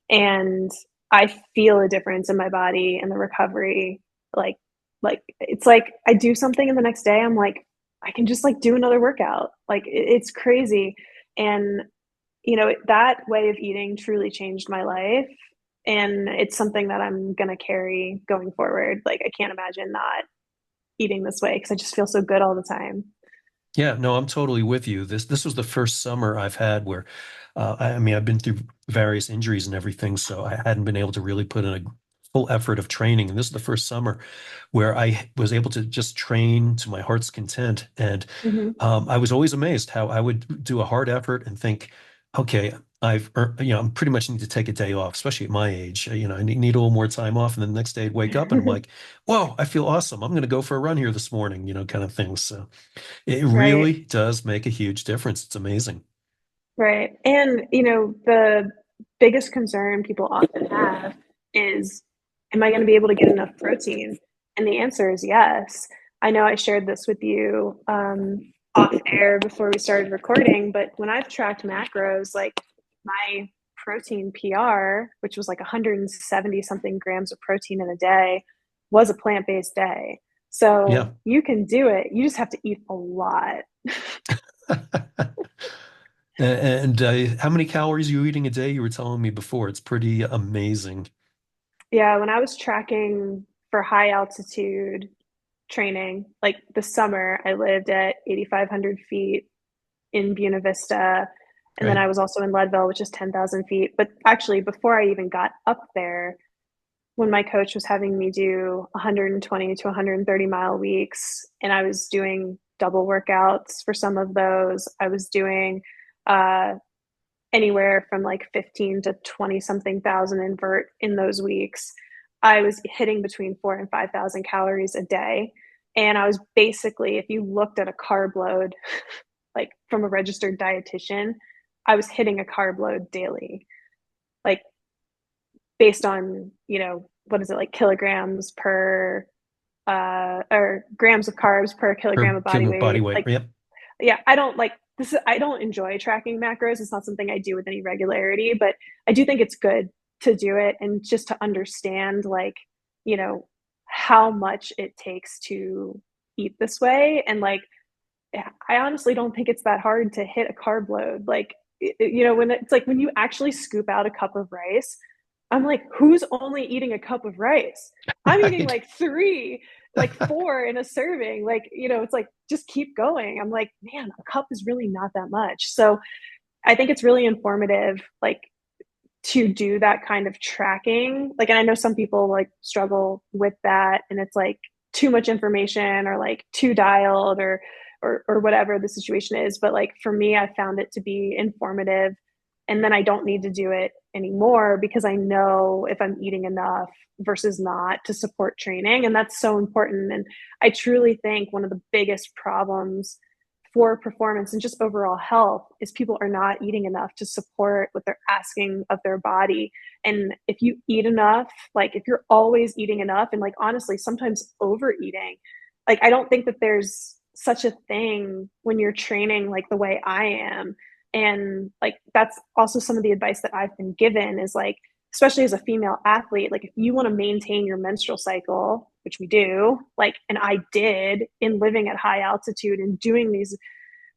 And I feel a difference in my body and the recovery. Like, it's like I do something and the next day I'm like, I can just like do another workout. Like it's crazy. And, that way of eating truly changed my life. And it's something that I'm going to carry going forward. Like, I can't imagine not eating this way because I just feel so good all the time. Yeah, no, I'm totally with you. This was the first summer I've had where, I mean, I've been through various injuries and everything, so I hadn't been able to really put in a full effort of training. And this is the first summer where I was able to just train to my heart's content. And Hmm. I was always amazed how I would do a hard effort and think, okay, I've earned, I'm pretty much need to take a day off, especially at my age. I need a little more time off. And then the next day I'd wake up and I'm like, whoa, I feel awesome. I'm going to go for a run here this morning, kind of thing. So. It Right. really does make a huge difference. It's amazing. Right. And, the biggest concern people often have is, am I going to be able to get enough protein? And the answer is yes. I know I shared this with you off air before we started recording, but when I've tracked macros, like my protein PR, which was like 170 something grams of protein in a day, was a plant based day. Yeah. So you can do it. You just have to eat a lot. And how many calories are you eating a day? You were telling me before. It's pretty amazing. Yeah, when I was tracking for high altitude training, like the summer, I lived at 8,500 feet in Buena Vista. And then Right? I was also in Leadville, which is 10,000 feet. But actually, before I even got up there, when my coach was having me do 120 to 130-mile weeks, and I was doing double workouts for some of those, I was doing uh, anywhere from like 15 to 20 something thousand invert in those weeks. I was hitting between 4 and 5,000 calories a day. And I was basically, if you looked at a carb load, like from a registered dietitian, I was hitting a carb load daily, like based on, what is it, like kilograms per, or grams of carbs per kilogram Or of body killing body weight. weight. Like, Yep. yeah, I don't like this. I don't enjoy tracking macros. It's not something I do with any regularity, but I do think it's good to do it and just to understand, like, you know, how much it takes to eat this way. And like, I honestly don't think it's that hard to hit a carb load. Like, when it's like when you actually scoop out a cup of rice, I'm like, who's only eating a cup of rice? I'm eating Right. like three, like four in a serving. Like, it's like, just keep going. I'm like, man, a cup is really not that much. So I think it's really informative, like, to do that kind of tracking. Like, and I know some people like struggle with that, and it's like too much information or like too dialed or whatever the situation is. But like for me, I found it to be informative, and then I don't need to do it anymore because I know if I'm eating enough versus not to support training, and that's so important. And I truly think one of the biggest problems for performance and just overall health is people are not eating enough to support what they're asking of their body. And if you eat enough, like if you're always eating enough and like honestly sometimes overeating, like I don't think that there's such a thing when you're training like the way I am. And like that's also some of the advice that I've been given is like, especially as a female athlete, like if you want to maintain your menstrual cycle, which we do, like, and I did in living at high altitude and doing these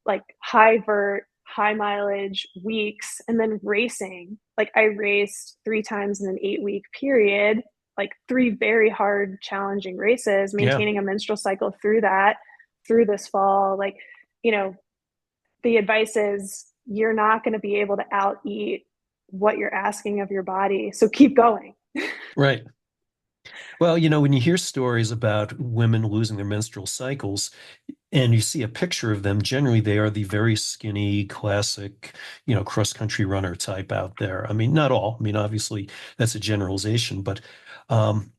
like high vert, high mileage weeks and then racing. Like I raced 3 times in an 8-week period. like 3 very hard, challenging races, Yeah. maintaining a menstrual cycle through that, through this fall. Like, you know, the advice is you're not going to be able to out eat what you're asking of your body. So keep going. Right. Well, when you hear stories about women losing their menstrual cycles and you see a picture of them, generally they are the very skinny, classic, cross-country runner type out there. I mean, not all. I mean, obviously that's a generalization, um,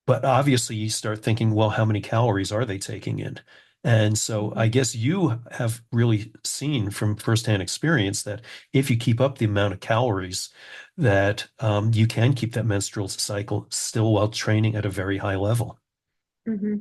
but obviously you start thinking, well, how many calories are they taking in? And so Mm-hmm. I guess you have really seen from firsthand experience that if you keep up the amount of calories, that you can keep that menstrual cycle still while training at a very high level. Mm-hmm.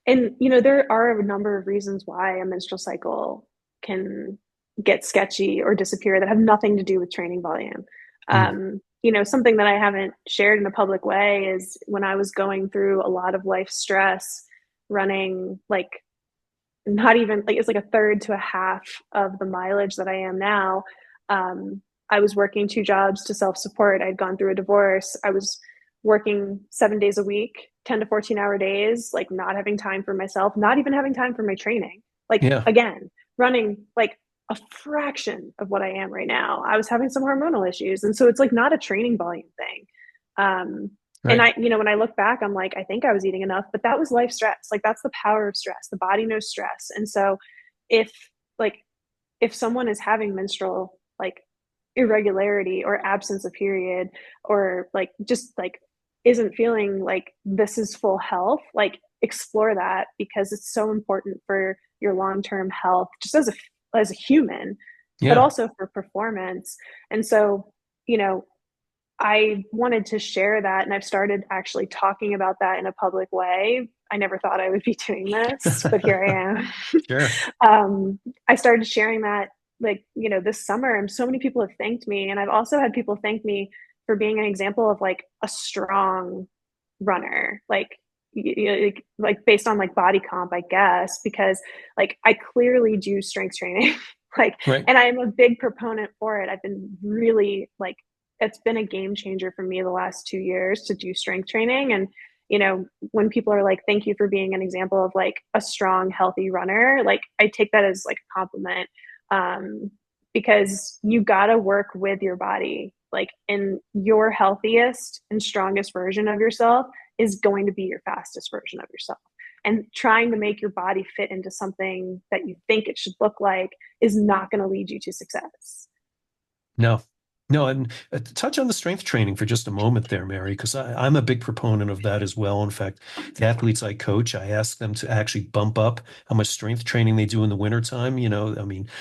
And, there are a number of reasons why a menstrual cycle can get sketchy or disappear that have nothing to do with training volume. Mm. Something that I haven't shared in a public way is when I was going through a lot of life stress, running like not even like it's like a third to a half of the mileage that I am now. I was working 2 jobs to self support. I'd gone through a divorce. I was working 7 days a week, 10 to 14-hour days, like not having time for myself, not even having time for my training. Like, Yeah, again, running like a fraction of what I am right now. I was having some hormonal issues. And so it's like not a training volume thing. Um, and right. when I look back, I'm like, I think I was eating enough, but that was life stress. Like that's the power of stress. The body knows stress. And so if like if someone is having menstrual like irregularity or absence of period or like just like isn't feeling like this is full health, like explore that because it's so important for your long-term health just as a human, but Yeah. also for performance. And so, you know, I wanted to share that, and I've started actually talking about that in a public way. I never thought I would be doing this, but here I am. Sure. um, I started sharing that, like, this summer, and so many people have thanked me. And I've also had people thank me for being an example of like a strong runner, like based on like body comp, I guess, because like I clearly do strength training. like, Right. and I'm a big proponent for it. I've been really like, it's been a game changer for me the last 2 years to do strength training. And, when people are like, thank you for being an example of like a strong, healthy runner, like I take that as like a compliment. Um, because you got to work with your body, like in your healthiest and strongest version of yourself is going to be your fastest version of yourself. And trying to make your body fit into something that you think it should look like is not going to lead you to success. No, no, and touch on the strength training for just a moment there, Mary, because I'm a big proponent of that as well. In fact, the athletes I coach, I ask them to actually bump up how much strength training they do in the wintertime. I mean, a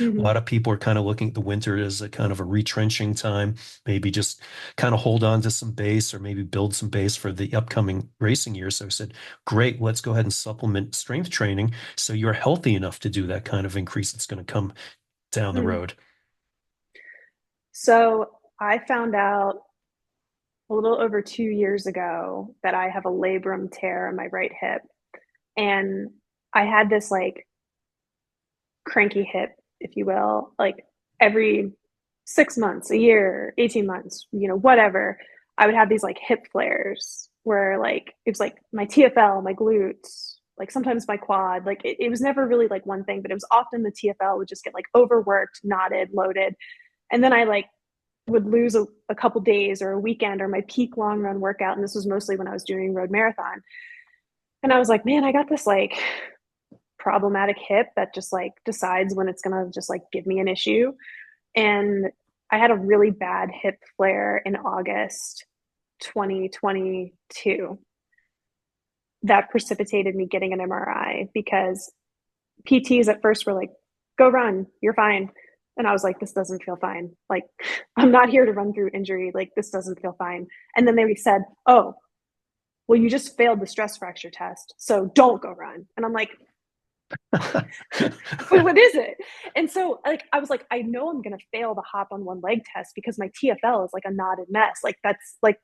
Mm-hmm. lot of people are kind of looking at the winter as a kind of a retrenching time, maybe just kind of hold on to some base or maybe build some base for the upcoming racing year. So I said, great, let's go ahead and supplement strength training so you're healthy enough to do that kind of increase that's going to come down the Mm. road. So I found out a little over 2 years ago that I have a labrum tear in my right hip. And I had this like cranky hip, if you will, like every 6 months, a year, 18 months, whatever, I would have these like hip flares where like it was like my TFL, my glutes, like sometimes my quad. Like it was never really like one thing, but it was often the TFL would just get like overworked, knotted, loaded. And then I like would lose a couple days or a weekend or my peak long run workout. And this was mostly when I was doing road marathon. And I was like, man, I got this like problematic hip that just like decides when it's gonna just like give me an issue. And I had a really bad hip flare in August 2022 that precipitated me getting an MRI because PTs at first were like, go run, you're fine. And I was like, this doesn't feel fine. Like, I'm not here to run through injury. Like, this doesn't feel fine. And then they said, oh, well, you just failed the stress fracture test. So don't go run. And I'm like, what is it? And so like I was like, I know I'm gonna fail the hop on one leg test because my TFL is like a knotted mess. Like that's like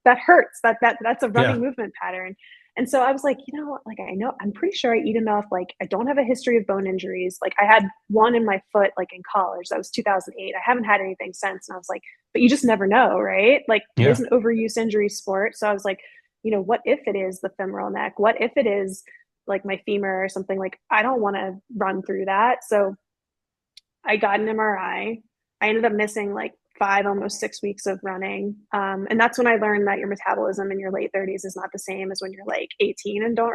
that hurts. That's a Yeah. running movement pattern. And so I was like, like I know I'm pretty sure I eat enough. Like I don't have a history of bone injuries. Like I had one in my foot like in college. That was 2008. I haven't had anything since. And I was like, but you just never know, right? Like it is Yeah. an overuse injury sport. So I was like, what if it is the femoral neck? What if it is like my femur or something? Like, I don't want to run through that. So I got an MRI. I ended up missing like 5, almost 6 weeks of running. And that's when I learned that your metabolism in your late 30s is not the same as when you're like 18 and don't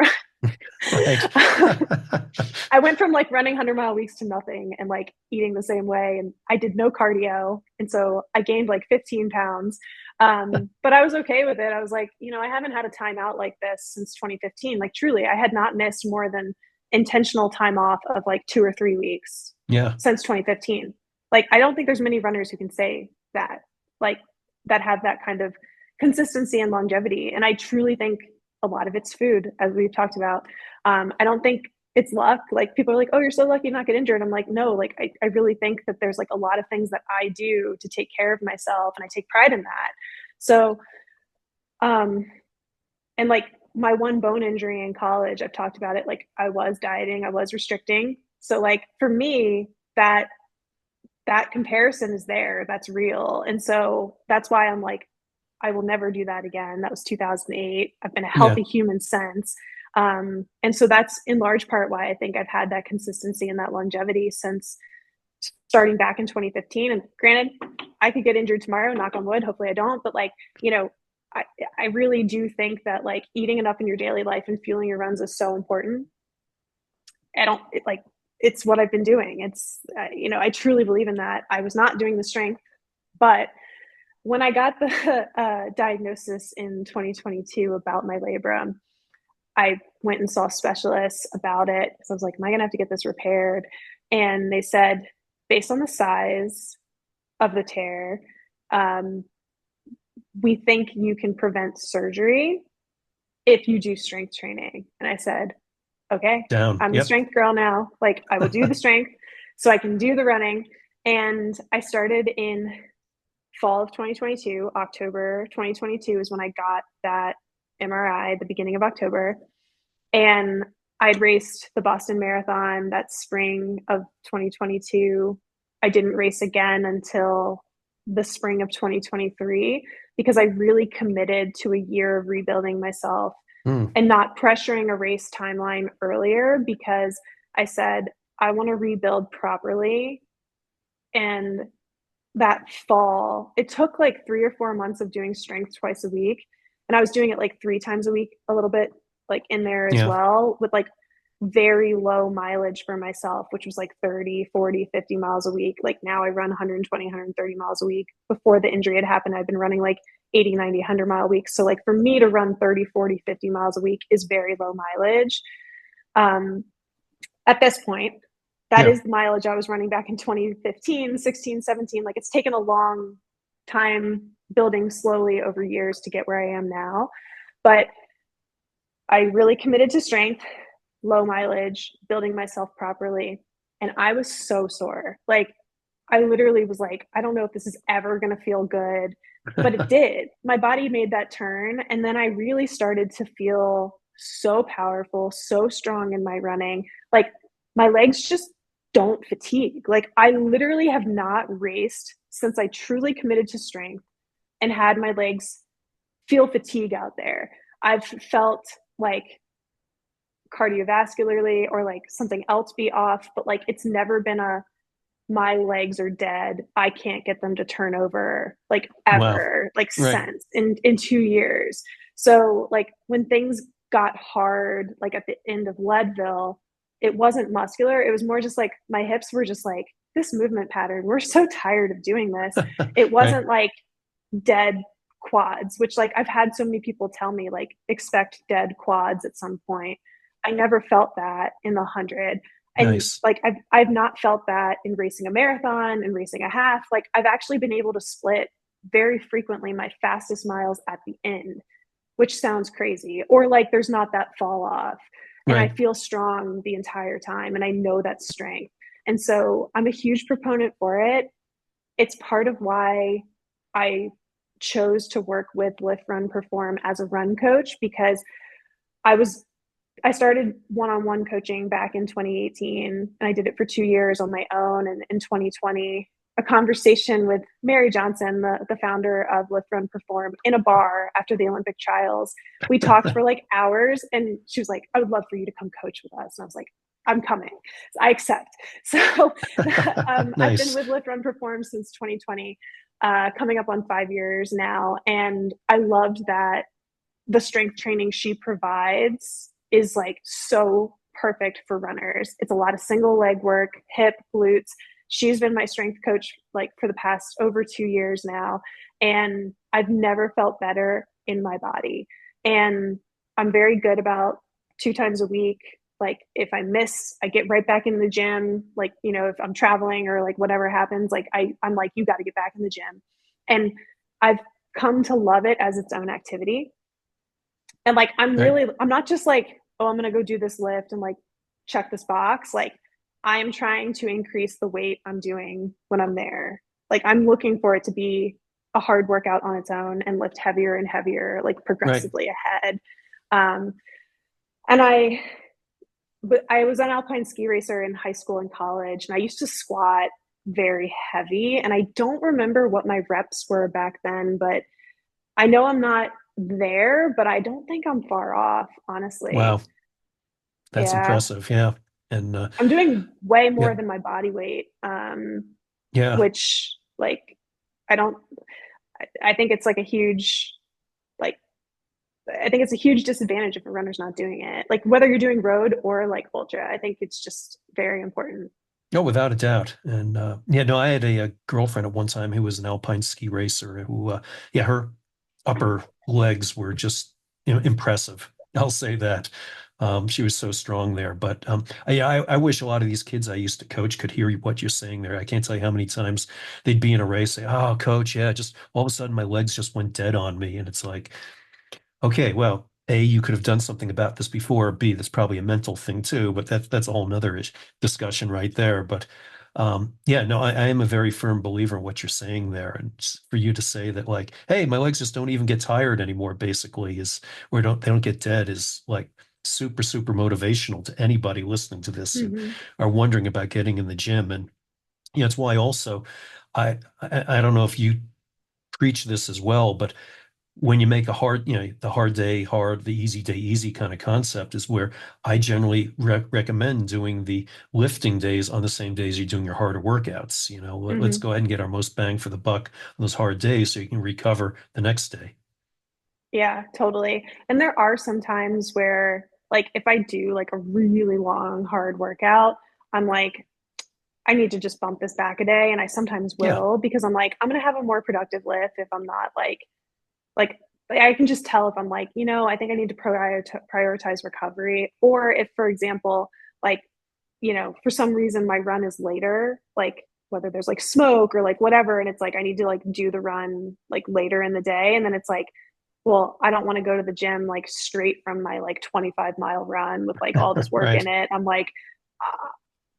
Right. run. I went from like running 100-mile weeks to nothing and like eating the same way. And I did no cardio. And so I gained like 15 pounds. But I was okay with it. I was like, I haven't had a timeout like this since 2015. Like, truly, I had not missed more than intentional time off of like 2 or 3 weeks Yeah. since 2015. Like, I don't think there's many runners who can say that, like, that have that kind of consistency and longevity. And I truly think a lot of it's food, as we've talked about. I don't think it's luck. Like, people are like, oh, you're so lucky to not get injured. I'm like, no, like, I really think that there's like a lot of things that I do to take care of myself, and I take pride in that. So, um, and like my one bone injury in college, I've talked about it. Like, I was dieting, I was restricting. So like for me, that comparison is there. That's real. And so that's why I'm like, I will never do that again. That was 2008. I've been a Yeah. healthy human since. And so that's in large part why I think I've had that consistency and that longevity since starting back in 2015. And granted, I could get injured tomorrow, knock on wood. Hopefully I don't. But like, I, I really do think that like eating enough in your daily life and fueling your runs is so important. I don't like, it's what I've been doing. I truly believe in that. I was not doing the strength, but when I got the diagnosis in 2022 about my labrum, I went and saw specialists about it. So I was like, am I going to have to get this repaired? And they said, based on the size of the tear, um, we think you can prevent surgery if you do strength training. And I said, okay, Down. I'm the Yep. strength girl now. Like, I will do the strength so I can do the running. And I started in fall of 2022. October 2022 is when I got that MRI, the beginning of October. And I'd raced the Boston Marathon that spring of 2022. I didn't race again until the spring of 2023 because I really committed to a year of rebuilding myself Mm. and not pressuring a race timeline earlier, because I said, I want to rebuild properly. And that fall, it took like 3 or 4 months of doing strength twice a week. And I was doing it like 3 times a week, a little bit like in there as Yeah. well, with like very low mileage for myself, which was like 30, 40, 50 miles a week. Like, now I run 120, 130 miles a week. Before the injury had happened, I've been running like 80, 90, 100-mile weeks. So like for me to run 30, 40, 50 miles a week is very low mileage. Um, at this point, that Yeah. is the mileage I was running back in 2015, 16, 17. Like, it's taken a long time building slowly over years to get where I am now. But I really committed to strength, low mileage, building myself properly. And I was so sore. Like, I literally was like, I don't know if this is ever going to feel good, but it did. My body made that turn. And then I really started to feel so powerful, so strong in my running. Like, my legs just don't fatigue. Like, I literally have not raced since I truly committed to strength and had my legs feel fatigue out there. I've felt like cardiovascularly or like something else be off, but like, it's never been a my legs are dead, I can't get them to turn over, like, Wow. ever, like, Right. since in 2 years. So like when things got hard, like at the end of Leadville, it wasn't muscular. It was more just like my hips were just like, this movement pattern, we're so tired of doing this. It Right. wasn't like dead quads, which like I've had so many people tell me like expect dead quads at some point. I never felt that in the 100. And Nice. like I've not felt that in racing a marathon and racing a half. Like, I've actually been able to split very frequently my fastest miles at the end, which sounds crazy. Or like there's not that fall off. And I Right. feel strong the entire time. And I know that's strength. And so I'm a huge proponent for it. It's part of why I chose to work with Lift Run Perform as a run coach, because I was I started one-on-one coaching back in 2018, and I did it for 2 years on my own. And in 2020, a conversation with Mary Johnson, the founder of Lift Run Perform, in a bar after the Olympic trials. We talked for like hours, and she was like, "I would love for you to come coach with us." And I was like, "I'm coming. So I accept." So I've been Nice. with Lift Run Perform since 2020, coming up on 5 years now, and I loved that the strength training she provides is like so perfect for runners. It's a lot of single leg work, hip, glutes. She's been my strength coach like for the past over 2 years now. And I've never felt better in my body. And I'm very good about 2 times a week. Like if I miss, I get right back in the gym. Like, if I'm traveling or like whatever happens, like I'm like, you got to get back in the gym. And I've come to love it as its own activity. And like, Right. I'm not just like, oh, I'm going to go do this lift and like check this box. Like, I'm trying to increase the weight I'm doing when I'm there. Like, I'm looking for it to be a hard workout on its own and lift heavier and heavier, like Right. progressively ahead. Um, and but I was an alpine ski racer in high school and college, and I used to squat very heavy. And I don't remember what my reps were back then, but I know I'm not there, but I don't think I'm far off, honestly. Wow. That's Yeah. impressive. Yeah. And I'm doing way yeah, more than my body weight, yeah. which, like, I don't, I think it's like a huge, like, I think it's a huge disadvantage if a runner's not doing it. Like, whether you're doing road or like ultra, I think it's just very important. No, without a doubt. And yeah, no, I had a girlfriend at one time who was an alpine ski racer who, yeah, her upper legs were just, impressive. I'll say that. She was so strong there. But yeah, I wish a lot of these kids I used to coach could hear what you're saying there. I can't tell you how many times they'd be in a race, say, "Oh, coach, yeah, just all of a sudden my legs just went dead on me," and it's like, okay, well, A, you could have done something about this before. B, that's probably a mental thing too, but that's a whole nother discussion right there. But yeah, no, I am a very firm believer in what you're saying there. And for you to say that, like, hey, my legs just don't even get tired anymore, basically, is or they don't get dead is like super, super motivational to anybody listening to this who Mm-hmm. are wondering about getting in the gym. And it's why also I don't know if you preach this as well, but when you make a hard, the hard day hard, the easy day easy kind of concept is where I generally recommend doing the lifting days on the same days you're doing your harder workouts. Let's Mm-hmm. go ahead and get our most bang for the buck on those hard days so you can recover the next day. Yeah, totally. And there are some times where, like, if I do like a really long, hard workout, I'm like, I need to just bump this back a day. And I sometimes Yeah, will because I'm like, I'm going to have a more productive lift if I'm not like, I can just tell if I'm like, I think I need to prioritize recovery. Or if, for example, like, for some reason my run is later, like whether there's like smoke or like whatever. And it's like, I need to like do the run like later in the day. And then it's like, well, I don't want to go to the gym like straight from my like 25-mile run with like all this work in right, it. I'm like,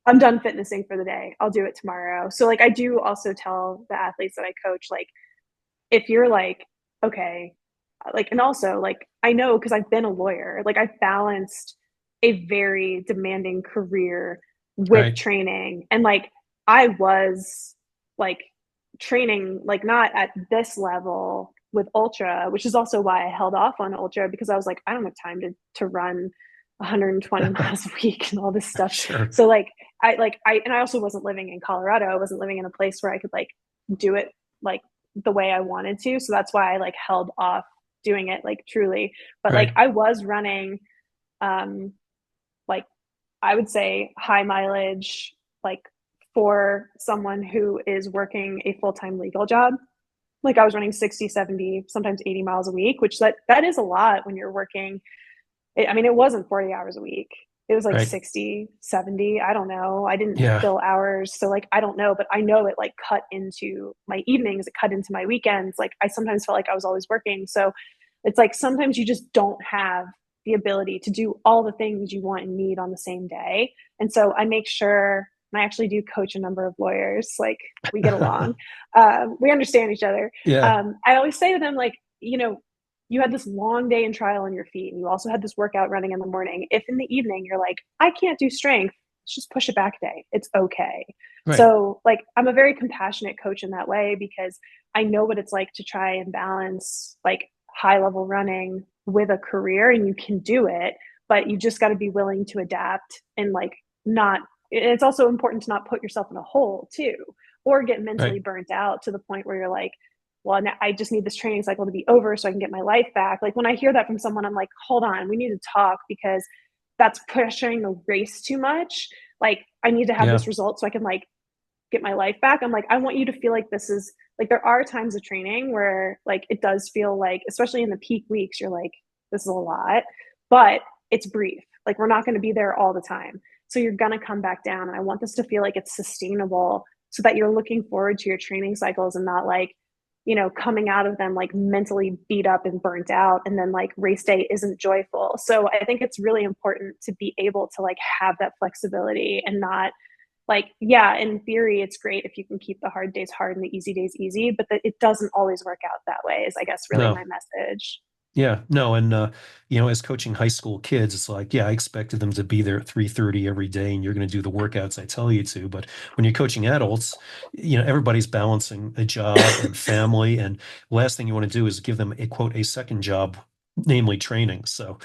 I'm done fitnessing for the day. I'll do it tomorrow. So like I do also tell the athletes that I coach, like if you're like, okay, like, and also like I know because I've been a lawyer, like I've balanced a very demanding career with right, training. And like I was like training like not at this level with ultra, which is also why I held off on ultra because I was like, I don't have time to run 120 miles a week and all this stuff. sure, So like I also wasn't living in Colorado. I wasn't living in a place where I could like do it like the way I wanted to. So that's why I like held off doing it like truly. But like right, I was running um like I would say high mileage like for someone who is working a full-time legal job. Like I was running 60, 70, sometimes 80 miles a week, which that is a lot when you're working. I mean, it wasn't 40 hours a week. It was like right, 60, 70. I don't know. I didn't yeah, bill hours. So like, I don't know, but I know it like cut into my evenings. It cut into my weekends. Like I sometimes felt like I was always working. So it's like, sometimes you just don't have the ability to do all the things you want and need on the same day. And so I make sure, and I actually do coach a number of lawyers. Like we get along. We understand each other. yeah, I always say to them, like, you had this long day in trial on your feet and you also had this workout running in the morning. If in the evening you're like, I can't do strength, just push it back a day. It's okay. Right. So like I'm a very compassionate coach in that way because I know what it's like to try and balance like high level running with a career, and you can do it, but you just got to be willing to adapt and like not, it's also important to not put yourself in a hole too, or get mentally Right. burnt out to the point where you're like, well, I just need this training cycle to be over so I can get my life back. Like when I hear that from someone, I'm like, hold on, we need to talk because that's pressuring the race too much. Like I need to have Yeah. this result so I can like get my life back. I'm like, I want you to feel like this is like, there are times of training where like it does feel like, especially in the peak weeks, you're like, this is a lot, but it's brief. Like we're not going to be there all the time. So you're going to come back down. And I want this to feel like it's sustainable so that you're looking forward to your training cycles and not like, coming out of them like mentally beat up and burnt out. And then like race day isn't joyful. So I think it's really important to be able to like have that flexibility and not like, yeah, in theory, it's great if you can keep the hard days hard and the easy days easy, but it doesn't always work out that way, is I guess really No. my message. Yeah, no, and as coaching high school kids, it's like, yeah, I expected them to be there at 3:30 every day, and you're going to do the workouts I tell you to. But when you're coaching adults, everybody's balancing a job and family, and last thing you want to do is give them a quote a second job, namely training. So,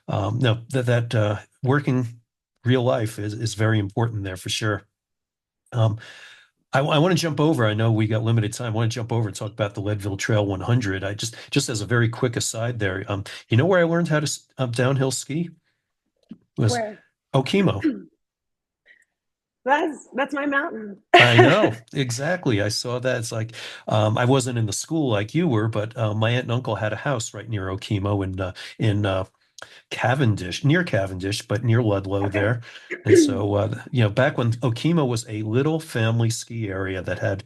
no, that working real life is very important there for sure. Um, I want to jump over. I know we got limited time. I want to jump over and talk about the Leadville Trail 100. I just as a very quick aside there, where I learned how to downhill ski was Where Okemo. that's my mountain. I know exactly. I saw that. It's like I wasn't in the school like you were, but my aunt and uncle had a house right near Okemo in Cavendish, near Cavendish, but near Ludlow Okay. there. And so, back when Okemo was a little family ski area that had,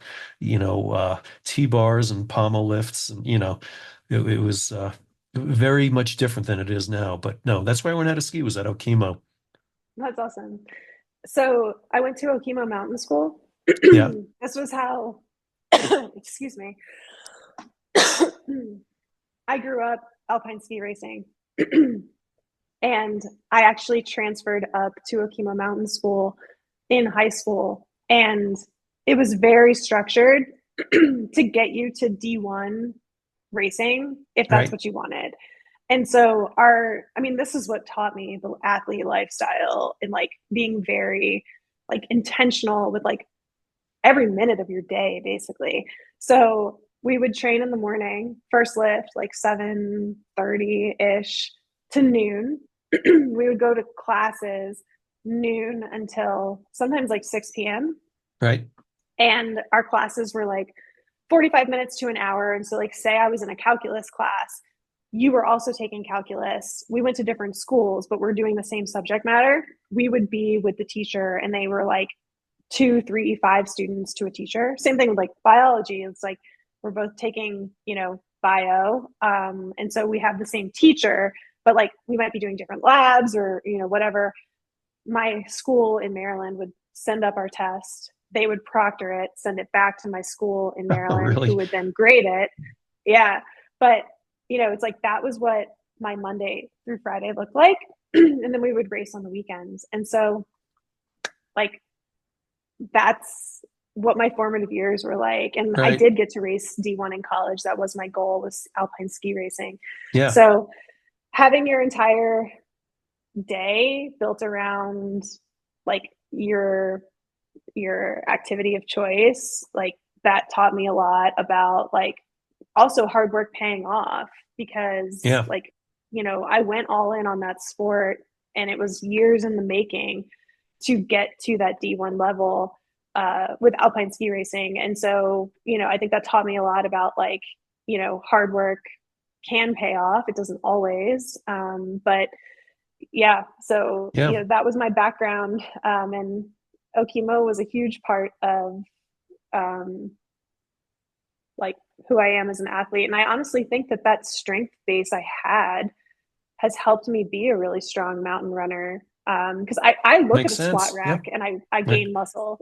T-bars and pommel lifts, and it was very much different than it is now. But no, that's where I learned how to ski was at Okemo. That's awesome. So I went to Okemo Mountain School. Yeah, This was how, excuse me, I grew up alpine ski racing. And I actually transferred up to Okemo Mountain School in high school. And it was very structured to get you to D1 racing if that's right, what you wanted. And so I mean, this is what taught me the athlete lifestyle and like being very like intentional with like every minute of your day, basically. So we would train in the morning, first lift, like 7:30-ish to noon. We would go to classes noon until sometimes like 6 p.m. right, And our classes were like 45 minutes to an hour. And so, like, say I was in a calculus class, you were also taking calculus. We went to different schools, but we're doing the same subject matter. We would be with the teacher, and they were like two, three, five students to a teacher. Same thing with like biology. It's like we're both taking, bio. And so we have the same teacher, but like we might be doing different labs or, whatever. My school in Maryland would send up our test. They would proctor it, send it back to my school in oh, Maryland, who really, would then grade it. Yeah. But, it's like that was what my Monday through Friday looked like. And then we would race on the weekends. And so, like, that's what my formative years were like. And I right, did get to race D1 in college. That was my goal, was alpine ski racing. yeah, So having your entire day built around like your activity of choice, like that taught me a lot about like also hard work paying off because yeah, like I went all in on that sport, and it was years in the making to get to that D1 level with alpine ski racing. And so I think that taught me a lot about like hard work can pay off. It doesn't always, but yeah, so yeah, that was my background, and Okemo was a huge part of um, like who I am as an athlete. And I honestly think that that strength base I had has helped me be a really strong mountain runner. Because I look at makes a squat sense. Yeah, rack and I right, gain muscle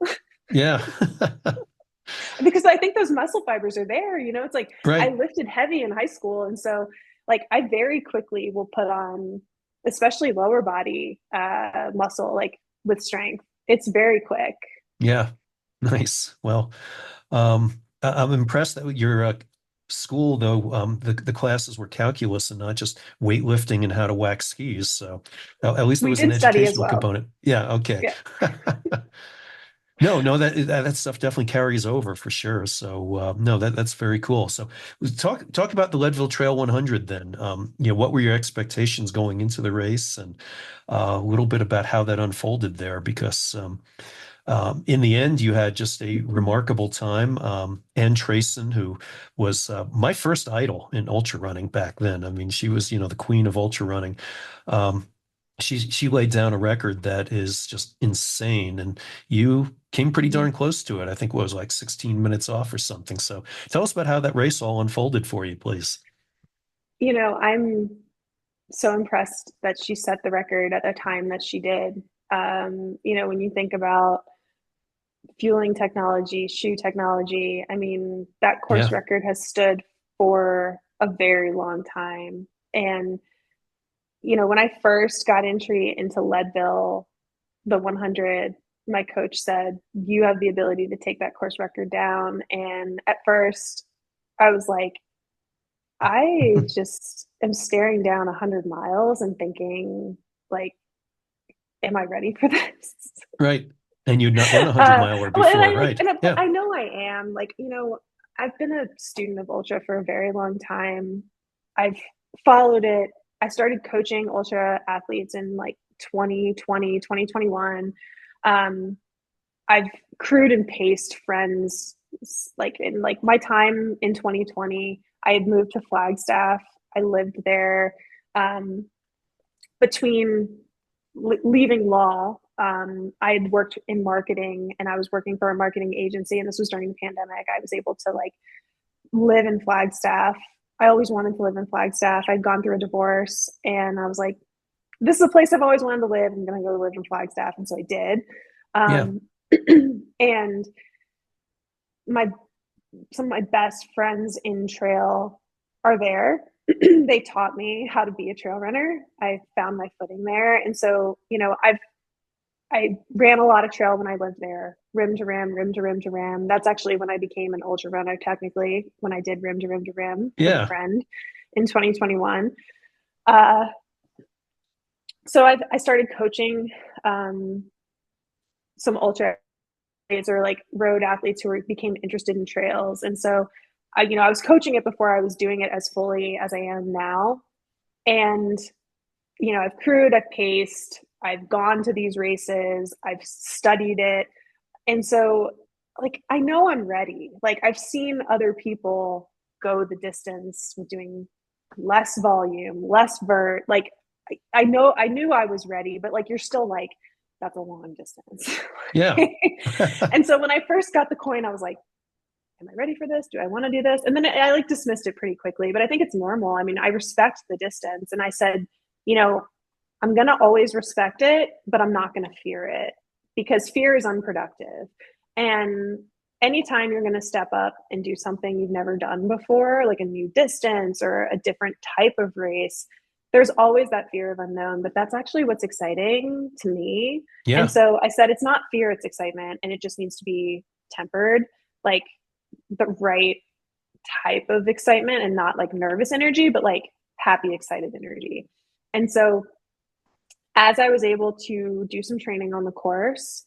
yeah, because I think those muscle fibers are there. It's like I right, lifted heavy in high school, and so like I very quickly will put on, especially lower body muscle, like with strength. It's very quick. Yeah, nice. Well, I'm impressed that your school, though, the classes were calculus and not just weightlifting and how to wax skis. So at least there We was an did study as educational well. component. Yeah, okay. Yeah. No, no, that stuff definitely carries over for sure. So no, that's very cool. So talk about the Leadville Trail 100 then. What were your expectations going into the race, and a little bit about how that unfolded there, because in the end, you had just a remarkable time. Ann Trason, who was my first idol in ultra running back then. I mean, she was, the queen of ultra running. Um, she laid down a record that is just insane, and you came pretty darn close to it. I think it was like 16 minutes off or something. So tell us about how that race all unfolded for you, please. I'm so impressed that she set the record at the time that she did. When you think about fueling technology, shoe technology, I mean, that course Yeah, record has stood for a very long time. And, when I first got entry into Leadville, the 100, my coach said, "You have the ability to take that course record down." And at first, I was like, I just am staring down 100 miles and thinking, like, am I ready for this? right. And you'd not run a 100 miler Well, and before, right? but Yeah, I know I am. Like, I've been a student of ultra for a very long time. I've followed it. I started coaching ultra athletes in like 2020, 2021. Um, I've crewed and paced friends like in like my time in 2020. I had moved to Flagstaff. I lived there. Um, between leaving law, I had worked in marketing and I was working for a marketing agency, and this was during the pandemic. I was able to like live in Flagstaff. I always wanted to live in Flagstaff. I'd gone through a divorce and I was like, this is a place I've always wanted to live. I'm going to go live in Flagstaff. And so I did. yeah, Um, and my some of my best friends in trail are there. They taught me how to be a trail runner. I found my footing there. And so, I ran a lot of trail when I lived there, rim to rim, rim to rim to rim. That's actually when I became an ultra runner, technically, when I did rim to rim to rim with a yeah, friend in 2021. Uh, so I started coaching um, some ultra or like road athletes who became interested in trails. And so, I was coaching it before I was doing it as fully as I am now. And, I've crewed, I've paced, I've gone to these races, I've studied it. And so, like, I know I'm ready. Like, I've seen other people go the distance with doing less volume, less vert. Like, I know, I knew I was ready, but like, you're still like, that's a long distance. yeah, And so when I first got the coin, I was like, am I ready for this? Do I want to do this? And then I like dismissed it pretty quickly, but I think it's normal. I mean, I respect the distance. And I said, you know, I'm going to always respect it, but I'm not going to fear it because fear is unproductive. And anytime you're going to step up and do something you've never done before, like a new distance or a different type of race, there's always that fear of unknown, but that's actually what's exciting to me. And yeah, so I said, it's not fear, it's excitement. And it just needs to be tempered, like the right type of excitement and not like nervous energy, but like happy, excited energy. And so as I was able to do some training on the course,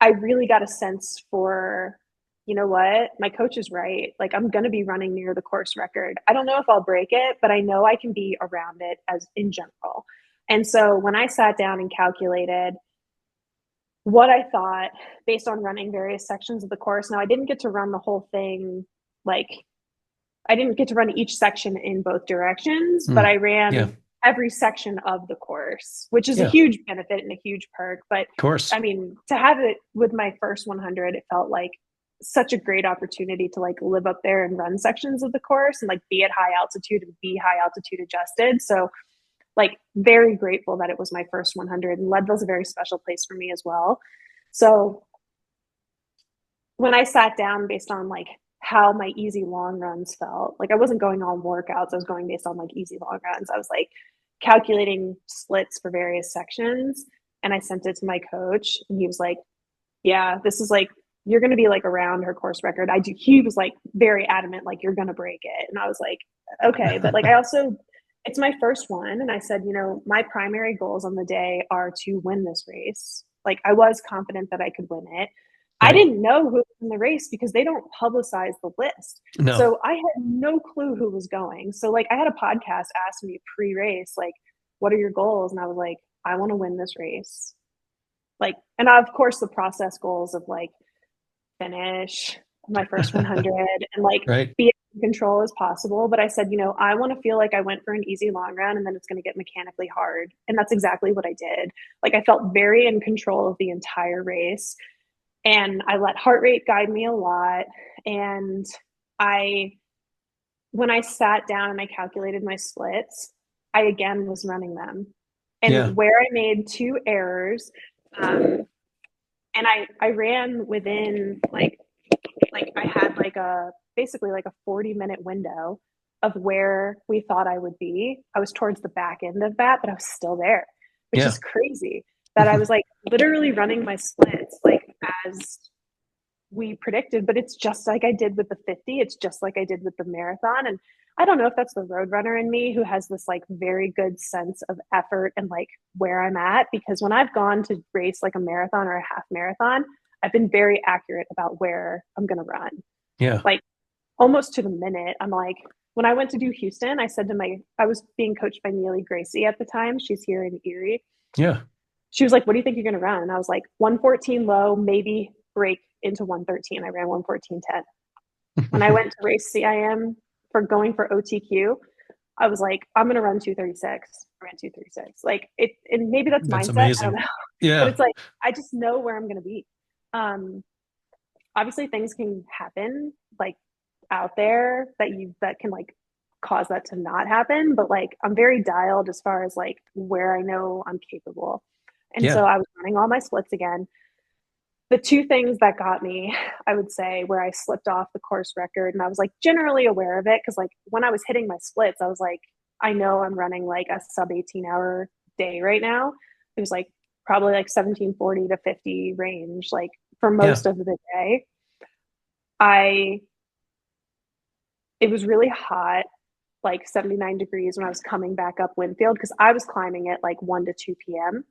I really got a sense for, you know what, my coach is right. Like, I'm going to be running near the course record. I don't know if I'll break it, but I know I can be around it as in general. And so when I sat down and calculated what I thought based on running various sections of the course, now I didn't get to run the whole thing, like, I didn't get to run each section in both directions, but mm, I yeah, ran every section of the course, which is a yeah, of huge benefit and a huge perk. But course. I mean, to have it with my first 100, it felt like such a great opportunity to like live up there and run sections of the course and like be at high altitude and be high altitude adjusted. So, like, very grateful that it was my first 100. And Leadville's a very special place for me as well. So, when I sat down based on like how my easy long runs felt, like I wasn't going on workouts, I was going based on like easy long runs. I was like calculating splits for various sections. And I sent it to my coach and he was like, yeah, this is like, you're going to be like around her course record. He was like very adamant, like, you're going to break it. And I was like, okay. But like, I also, it's my first one. And I said, my primary goals on the day are to win this race. Like, I was confident that I could win it. I Right. didn't know who was in the race because they don't publicize the list. No. So I had no clue who was going. So like I had a podcast ask me pre-race, like, what are your goals? And I was like, I want to win this race. Like, and of course the process goals of like finish my first 100 and like Right. be as in control as possible. But I said, I want to feel like I went for an easy long run and then it's going to get mechanically hard. And that's exactly what I did. Like I felt very in control of the entire race and I let heart rate guide me a lot. And I, when I sat down and I calculated my splits, I again was running them. Yeah. And where I made two errors, and I ran within like I had like a basically like a 40-minute window of where we thought I would be. I was towards the back end of that, but I was still there, which Yeah. is crazy that I was like literally running my splits like as we predicted, but it's just like I did with the 50. It's just like I did with the marathon. And I don't know if that's the road runner in me who has this like very good sense of effort and like where I'm at. Because when I've gone to race like a marathon or a half marathon, I've been very accurate about where I'm going to run. Yeah. Like almost to the minute. I'm like, when I went to do Houston, I said to I was being coached by Neely Gracie at the time. She's here in Erie. Yeah. She was like, what do you think you're going to run? And I was like, 114 low, maybe break into 113. I ran 114.10. When I went to race CIM for going for OTQ, I was like, I'm going to run 236. I ran 236. Like it, and maybe that's That's mindset. I don't amazing. know. But Yeah. it's like, I just know where I'm going to be. Um, Obviously things can happen like out there that can like cause that to not happen. But like, I'm very dialed as far as like where I know I'm capable. And so Yeah. I was running all my splits again. The two things that got me, I would say, where I slipped off the course record, and I was like generally aware of it because, like, when I was hitting my splits, I was like, I know I'm running like a sub 18-hour day right now. It was like probably like 1740 to 50 range, like for Yeah. most of the day. I, it was really hot, like 79 degrees when I was coming back up Winfield because I was climbing at like 1 to 2 p.m.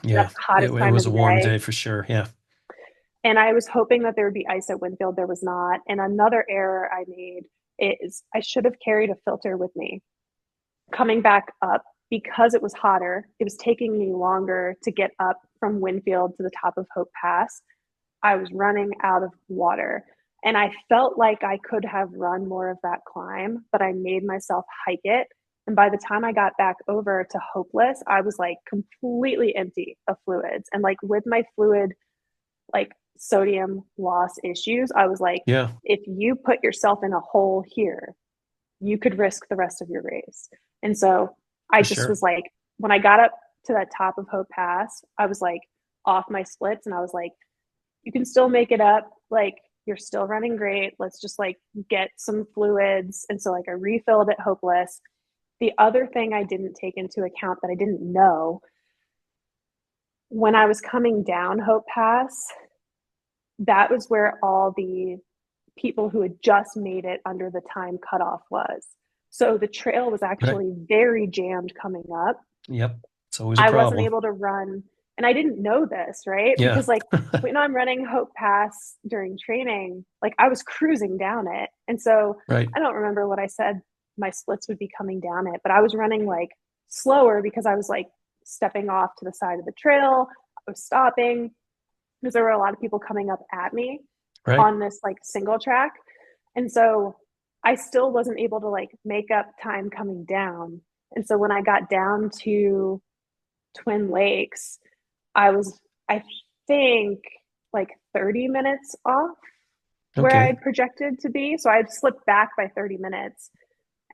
Yeah. That's the It hottest time of was a the warm day. day for sure. Yeah. And I was hoping that there would be ice at Winfield. There was not. And another error I made is I should have carried a filter with me. Coming back up, because it was hotter, it was taking me longer to get up from Winfield to the top of Hope Pass. I was running out of water. And I felt like I could have run more of that climb, but I made myself hike it. And by the time I got back over to Hopeless, I was like completely empty of fluids. And like with my fluid like sodium loss issues, I was like, Yeah. if you put yourself in a hole here, you could risk the rest of your race. And so I For just sure. was like, when I got up to that top of Hope Pass, I was like off my splits and I was like, you can still make it up. Like, you're still running great. Let's just like get some fluids. And so, like, I refilled at Hopeless. The other thing I didn't take into account that I didn't know when I was coming down Hope Pass, that was where all the people who had just made it under the time cutoff was. So the trail was Right. actually very jammed coming up. Yep. It's always a I wasn't problem. able to run, and I didn't know this, right? Yeah. Because like when I'm running Hope Pass during training, like I was cruising down it. And so Right. I don't remember what I said my splits would be coming down it, but I was running like slower because I was like stepping off to the side of the trail. I was stopping because there were a lot of people coming up at me Right. on this like single track. And so I still wasn't able to like make up time coming down. And so when I got down to Twin Lakes, I was, I think, like 30 minutes off where I Okay. had projected to be. So I had slipped back by 30 minutes.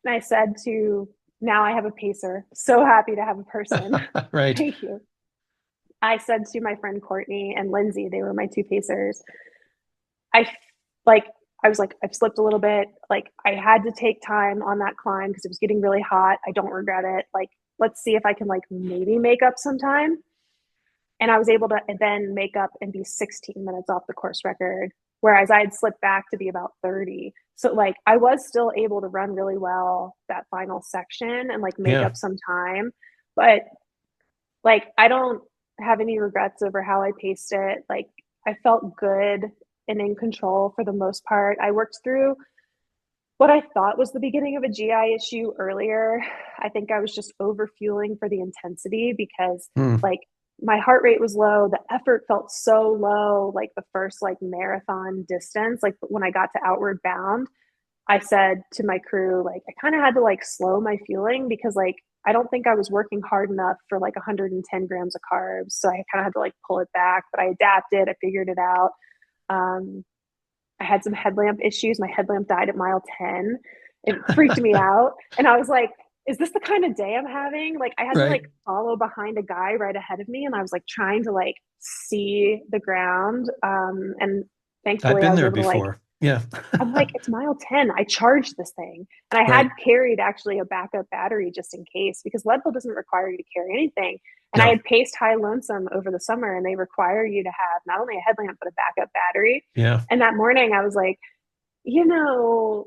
And I said to, now I have a pacer. So happy to have a person. Right. Thank you. I said to my friend Courtney and Lindsay, they were my two pacers. I like I was like, I've slipped a little bit. Like I had to take time on that climb because it was getting really hot. I don't regret it. Like, let's see if I can like maybe make up some time. And I was able to then make up and be 16 minutes off the course record, whereas I had slipped back to be about 30. So like I was still able to run really well that final section and like make Yeah. up some time. But like I don't have any regrets over how I paced it. Like I felt good and in control for the most part. I worked through what I thought was the beginning of a GI issue earlier. I think I was just overfueling for the intensity because Hmm. like my heart rate was low, the effort felt so low, like the first like marathon distance, like when I got to Outward Bound, I said to my crew, like, I kind of had to like slow my fueling because like I don't think I was working hard enough for like 110 grams of carbs. So I kind of had to like pull it back, but I adapted, I figured it out. Um, I had some headlamp issues. My headlamp died at mile 10. It freaked me out. And I was like, is this the kind of day I'm having? Like I had to Right. like follow behind a guy right ahead of me and I was like trying to like see the ground. And I've thankfully I been was there able to like before. Yeah. I'm like, it's mile 10. I charged this thing. And I had Right. carried actually a backup battery just in case because Leadville doesn't require you to carry anything. And I No. had paced High Lonesome over the summer and they require you to have not only a headlamp, but a backup battery. Yeah. And that morning I was like,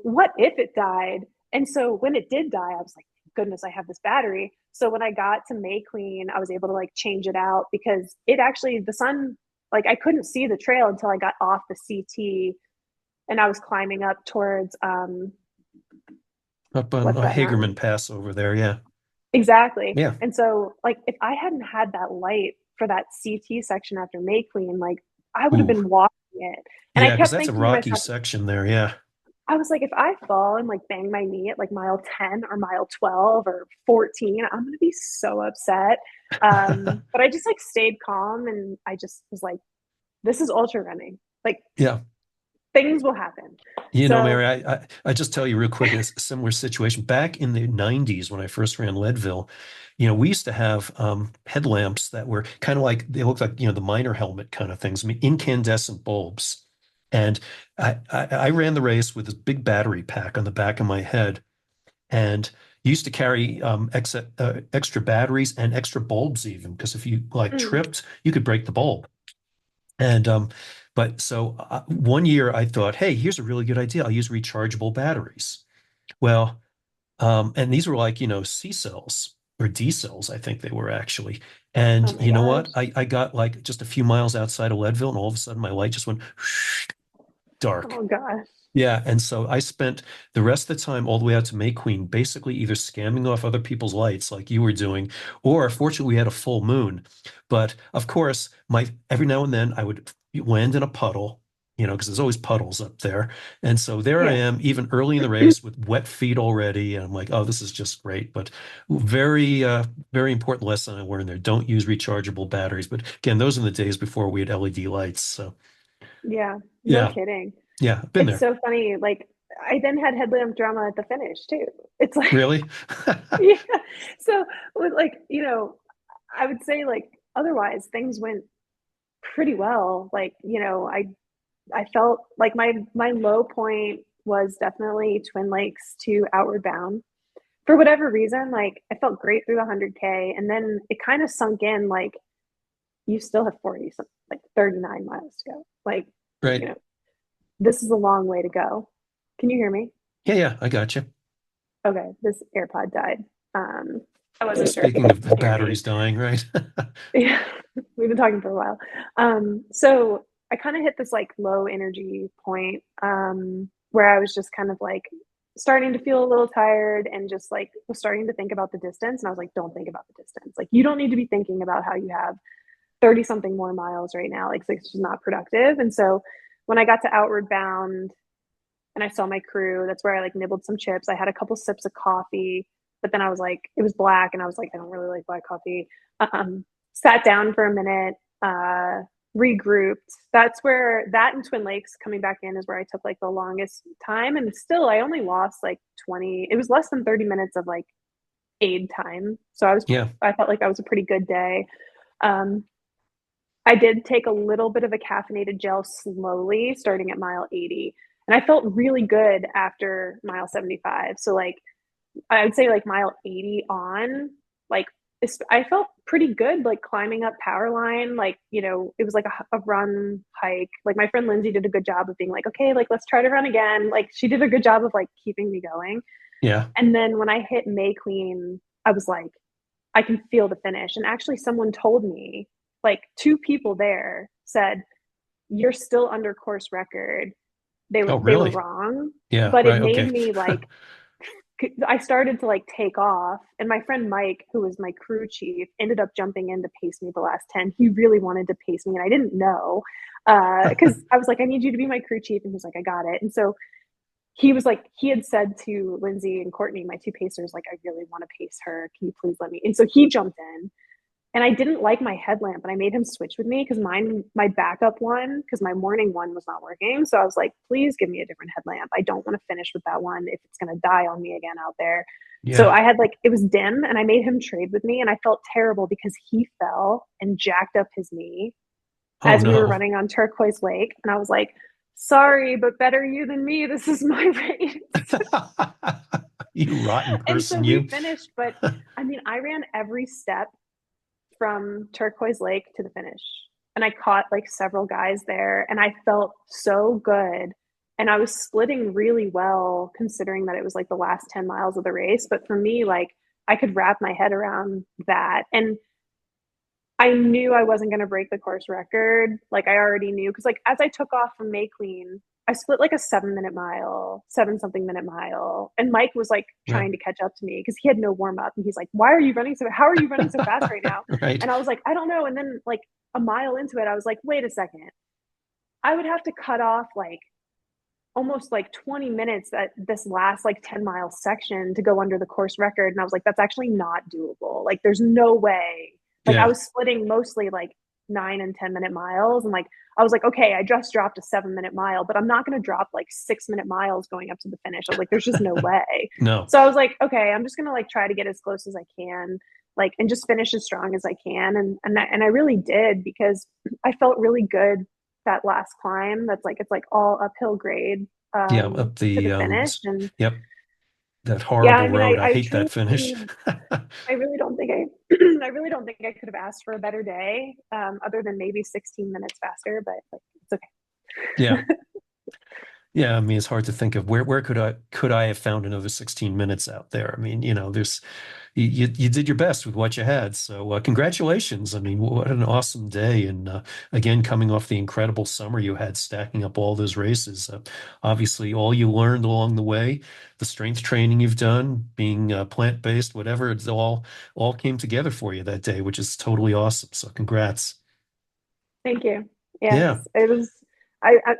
what if it died? And so when it did die, I was like, goodness, I have this battery. So when I got to May Queen, I was able to like change it out because it actually, the sun, like I couldn't see the trail until I got off the CT and I was climbing up towards Up on what's that mountain? Hagerman Pass over there. Yeah. Exactly. Yeah. And so like if I hadn't had that light for that CT section after May Queen, like I would have Ooh. been walking it. And I Yeah, because kept that's a thinking to rocky myself, section there. Yeah. I was like, if I fall and like bang my knee at like mile 10 or mile 12 or 14, I'm gonna be so upset. But I just like stayed calm and I just was like, this is ultra running. Like Yeah. things will happen. You know, So Mary, I just tell you real quick, it's a similar situation. Back in the 90s when I first ran Leadville, we used to have headlamps that were kind of like they looked like, the miner helmet kind of things. I mean, incandescent bulbs. And I ran the race with this big battery pack on the back of my head and used to carry extra batteries and extra bulbs even, because if you like mm, tripped, you could break the bulb. And but so one year I thought, hey, here's a really good idea. I'll use rechargeable batteries. Well, and these were like, C cells or D cells, I think they were actually. And oh my you know what? gosh. I got like just a few miles outside of Leadville, and all of a sudden my light just went dark. Oh gosh. Yeah, and so I spent the rest of the time all the way out to May Queen basically either scamming off other people's lights like you were doing, or fortunately we had a full moon. But of course, my every now and then I would land in a puddle, because there's always puddles up there. And so there I Yeah. am, even early in the race with wet feet already, and I'm like, oh, this is just great. But very important lesson I learned there. Don't use rechargeable batteries. But again, those are the days before we had LED lights. So Yeah. No yeah, kidding. yeah, I've been It's there. so funny. Like I then had headlamp drama at the finish too. It's like, Really? yeah. So with like, I would say like otherwise things went pretty well. Like, I felt like my low point was definitely Twin Lakes to Outward Bound. For whatever reason, like I felt great through the 100K and then it kind of sunk in like you still have 40 like 39 miles to go. Like, you Right. know, this is a long way to go. Can you hear me? Yeah, yeah, I got you. Okay, this AirPod died. I wasn't sure if you Speaking could of hear me. batteries dying, right? Yeah, we've been talking for a while. So I kind of hit this like low energy point where I was just kind of like starting to feel a little tired and just like was starting to think about the distance. And I was like, don't think about the distance. Like, you don't need to be thinking about how you have 30 something more miles right now. Like, it's just not productive. And so when I got to Outward Bound, and I saw my crew. That's where I like nibbled some chips. I had a couple sips of coffee, but then I was like, it was black, and I was like, I don't really like black coffee. Sat down for a minute, regrouped. That's where that and Twin Lakes coming back in is where I took like the longest time, and still I only lost like 20. It was less than 30 minutes of like aid time, so Yeah. I felt like that was a pretty good day. Um, I did take a little bit of a caffeinated gel slowly, starting at mile 80. And I felt really good after mile 75. So, like, I would say, like, mile 80 on, like, I felt pretty good, like climbing up power line. Like, it was like a run hike. Like my friend Lindsay did a good job of being like, okay, like let's try to run again. Like she did a good job of like keeping me going. Yeah. And then when I hit May Queen, I was like, I can feel the finish. And actually, someone told me, like two people there said, you're still under course record. Oh, They were really? wrong, Yeah, but it right. made Okay. me like I started to like take off, and my friend Mike, who was my crew chief, ended up jumping in to pace me the last 10. He really wanted to pace me, and I didn't know because I was like, I need you to be my crew chief, and he's like, I got it. And so he was like, he had said to Lindsay and Courtney, my two pacers, like, I really want to pace her. Can you please let me? And so he jumped in, and I didn't like my headlamp, and I made him switch with me because my backup one, because my morning one was not working. So I was like, please give me a different headlamp. I don't want to finish with that one if it's going to die on me again out there. So Yeah. I had like, it was dim, and I made him trade with me, and I felt terrible because he fell and jacked up his knee Oh, as we were no. running on Turquoise Lake. And I was like, sorry, but better you than me. This is my race. You rotten And so person, we you. finished, but I mean, I ran every step from Turquoise Lake to the finish. And I caught like several guys there, and I felt so good. And I was splitting really well considering that it was like the last 10 miles of the race. But for me, like I could wrap my head around that. And I knew I wasn't going to break the course record. Like I already knew because like as I took off from May Queen, I split like a 7 minute mile, seven something minute mile. And Mike was like Yeah. trying to catch up to me because he had no warm up. And he's like, why are you running so, how are you running so fast right now? Right. And I was like, I don't know. And then like a mile into it, I was like, wait a second. I would have to cut off like almost like 20 minutes at this last like 10-mile section to go under the course record. And I was like, that's actually not doable. Like, there's no way. Like, I Yeah. was splitting mostly like 9 and 10 minute miles. And like, I was like, okay, I just dropped a 7 minute mile, but I'm not going to drop like 6 minute miles going up to the finish. I was like, there's just no way. No. So I was like, okay, I'm just going to like try to get as close as I can, like, and just finish as strong as I can. And I really did because I felt really good that last climb. That's like, it's like all uphill grade Yeah. Up to the, the finish. And yep. That yeah, horrible I mean, road. I I hate that finish. truly, I really don't think I really don't think I could have asked for a better day, other than maybe 16 minutes faster, but like, it's Yeah. okay. Yeah, I mean, it's hard to think of where could I have found another 16 minutes out there? I mean, there's you did your best with what you had. So congratulations. I mean, what an awesome day. And again, coming off the incredible summer you had stacking up all those races. Obviously, all you learned along the way, the strength training you've done, being plant-based, whatever, it's all came together for you that day, which is totally awesome. So congrats. Thank you. Yes, Yeah, it was.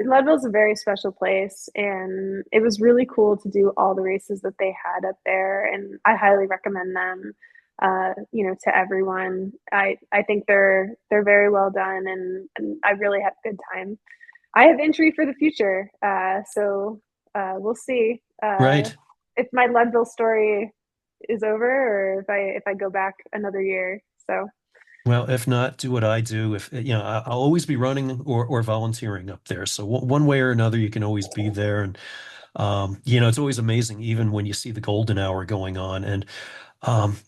Leadville's a very special place, and it was really cool to do all the races that they had up there, and I highly recommend them. To everyone. I think they're very well done, and I really had a good time. I have entry for the future, so we'll see right. if my Leadville story is over or if I go back another year. So Well, if not, do what I do. If I'll always be running or volunteering up there. So one way or another, you can always be there. And it's always amazing, even when you see the golden hour going on. And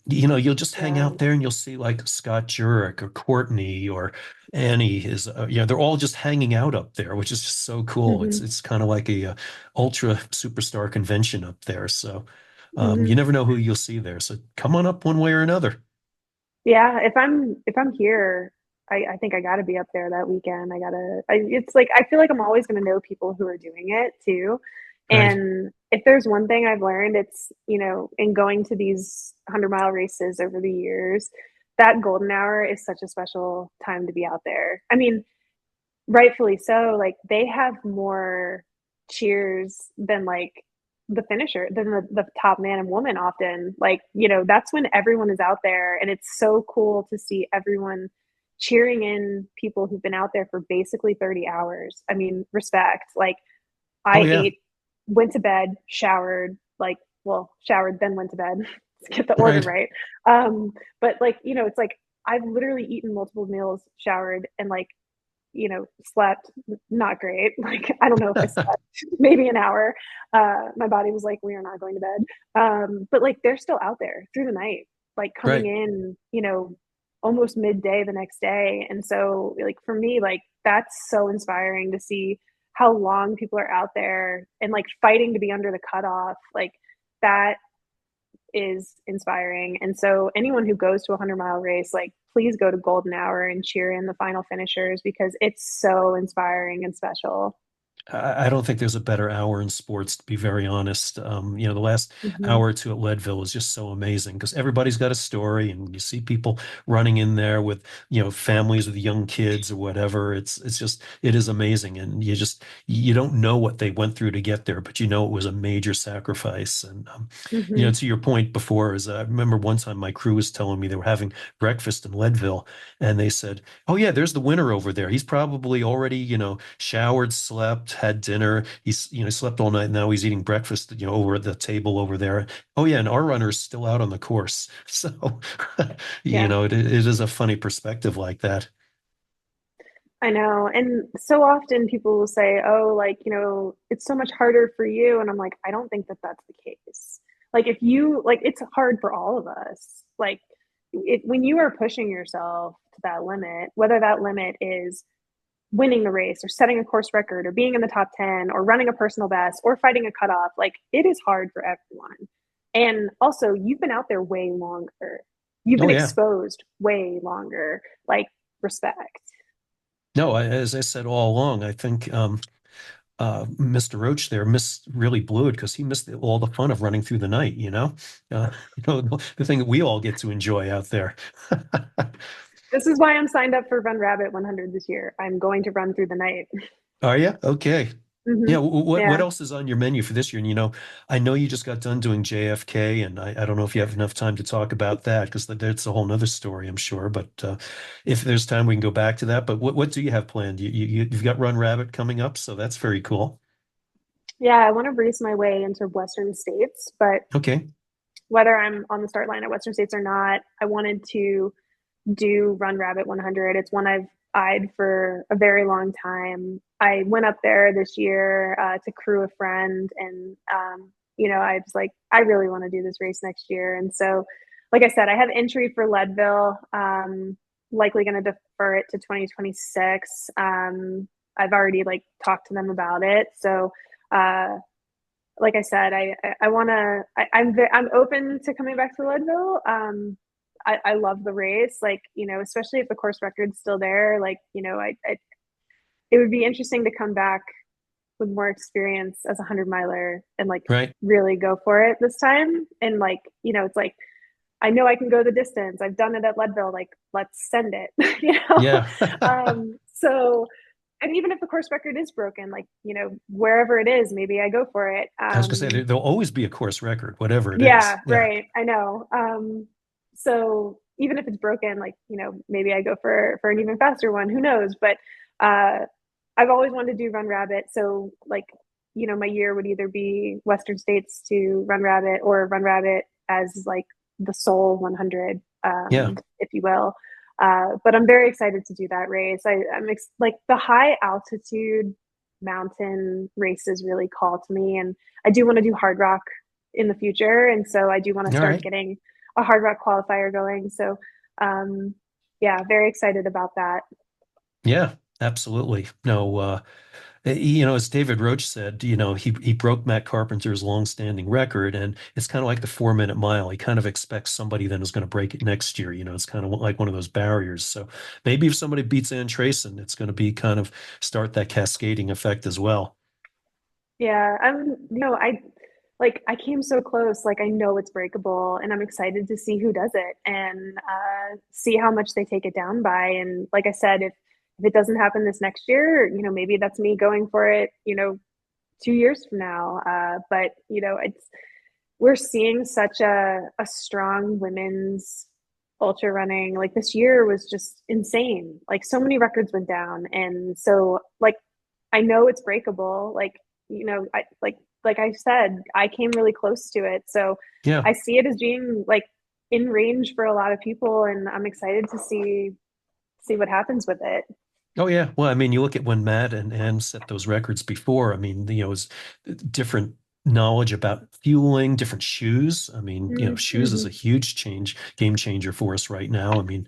you'll just hang yeah. out there and you'll see like Scott Jurek or Courtney or Annie they're all just hanging out up there, which is just so cool. It's Hmm. it's kind of like a ultra superstar convention up there. So you Hmm. never know who you'll see there. So come on up one way or another. Yeah, if I'm here, I think I got to be up there that weekend. It's like I feel like I'm always going to know people who are doing it too. Right. And if there's one thing I've learned, it's, in going to these 100-mile races over the years, that golden hour is such a special time to be out there. I mean, rightfully so. Like they have more cheers than like the finisher, than the top man and woman often. Like, that's when everyone is out there, and it's so cool to see everyone cheering in people who've been out there for basically 30 hours. I mean, respect. Like Oh I yeah. ate, went to bed, showered, like, well, showered, then went to bed to get the order Right. right. But like, it's like I've literally eaten multiple meals, showered, and like, slept not great. Like, I don't know if I slept maybe an hour. My body was like, we are not going to bed. But like, they're still out there through the night. like coming Right. in, almost midday the next day. And so like for me, like that's so inspiring to see how long people are out there and like fighting to be under the cutoff. Like that is inspiring. And so anyone who goes to a 100-mile race, like please go to Golden Hour and cheer in the final finishers because it's so inspiring and special. I don't think there's a better hour in sports, to be very honest. The last Mm-hmm. hour or two at Leadville was just so amazing because everybody's got a story, and you see people running in there with, families with young kids or whatever. It is amazing, and you don't know what they went through to get there, but you know it was a major sacrifice. And Mm-hmm. to your point before, is I remember one time my crew was telling me they were having breakfast in Leadville, and they said, "Oh yeah, there's the winner over there. He's probably already, showered, slept, had dinner. Slept all night. Now he's eating breakfast, over at the table over there. Oh yeah, and our runner's still out on the course." So, Yeah. it is a funny perspective like that. I know. And so often people will say, oh, like, it's so much harder for you. And I'm like, I don't think that that's the case. Like, if you, like, it's hard for all of us. Like, when you are pushing yourself to that limit, whether that limit is winning the race or setting a course record or being in the top 10 or running a personal best or fighting a cutoff, like, it is hard for everyone. And also, you've been out there way longer, you've Oh been yeah. exposed way longer. Like, respect. No, as I said all along, I think Mr. Roach there really blew it because he missed all the fun of running through the night, the thing that we all get to enjoy out there. This is why I'm signed up for Run Rabbit 100 this year. I'm going to run through the night. Are you? Okay. Hmm. Yeah, what Yeah. else is on your menu for this year? And I know you just got done doing JFK, and I don't know if you have enough time to talk about that because that's a whole nother story, I'm sure. But if there's time, we can go back to that. But what do you have planned? You've got Run Rabbit coming up, so that's very cool. Yeah, I want to race my way into Western states, but Okay. whether I'm on the start line at Western states or not, I wanted to do Run Rabbit 100. It's one I've eyed for a very long time. I went up there this year to crew a friend, and I was like, I really want to do this race next year. And so, like I said, I have entry for Leadville. Likely going to defer it to 2026. I've already like talked to them about it, so. Like I said, I want to. I'm open to coming back to Leadville. I love the race, like especially if the course record's still there. Like it would be interesting to come back with more experience as a 100-miler and like Right. really go for it this time. And like it's like I know I can go the distance. I've done it at Leadville. Like let's send it. Yeah. So and even if the course record is broken, like wherever it is, maybe I go for it. I was gonna say there'll always be a course record, whatever it is. Yeah, Yeah. right. I know. So even if it's broken, like, maybe I go for an even faster one. Who knows? But uh I've always wanted to do Run Rabbit. So like, my year would either be Western States to Run Rabbit or Run Rabbit as like the sole 100, Yeah. if you will. But I'm very excited to do that race. Like the high altitude mountain races really call to me, and I do want to do hard rock in the future, and so I do want to All start right. getting a hard rock qualifier going. So, um, yeah, very excited about that. Yeah, absolutely. No, as David Roach said, he broke Matt Carpenter's long-standing record, and it's kind of like the 4-minute mile. He kind of expects somebody then is going to break it next year. It's kind of like one of those barriers. So maybe if somebody beats Ann Trason, it's going to be kind of start that cascading effect as well. Yeah, I came so close. Like I know it's breakable, and I'm excited to see who does it and see how much they take it down by. And like I said, if it doesn't happen this next year, maybe that's me going for it. 2 years from now. But it's we're seeing such a strong women's ultra running. Like this year was just insane. Like so many records went down, and so like I know it's breakable. Like I like I said, I came really close to it, so Yeah. I see it as being like in range for a lot of people, and I'm excited to see what happens with it. Oh yeah. Well, I mean, you look at when Matt and Ann set those records before. I mean, it was different knowledge about fueling, different shoes. I mean, shoes is Mm-hmm. a huge game changer for us right now. I mean,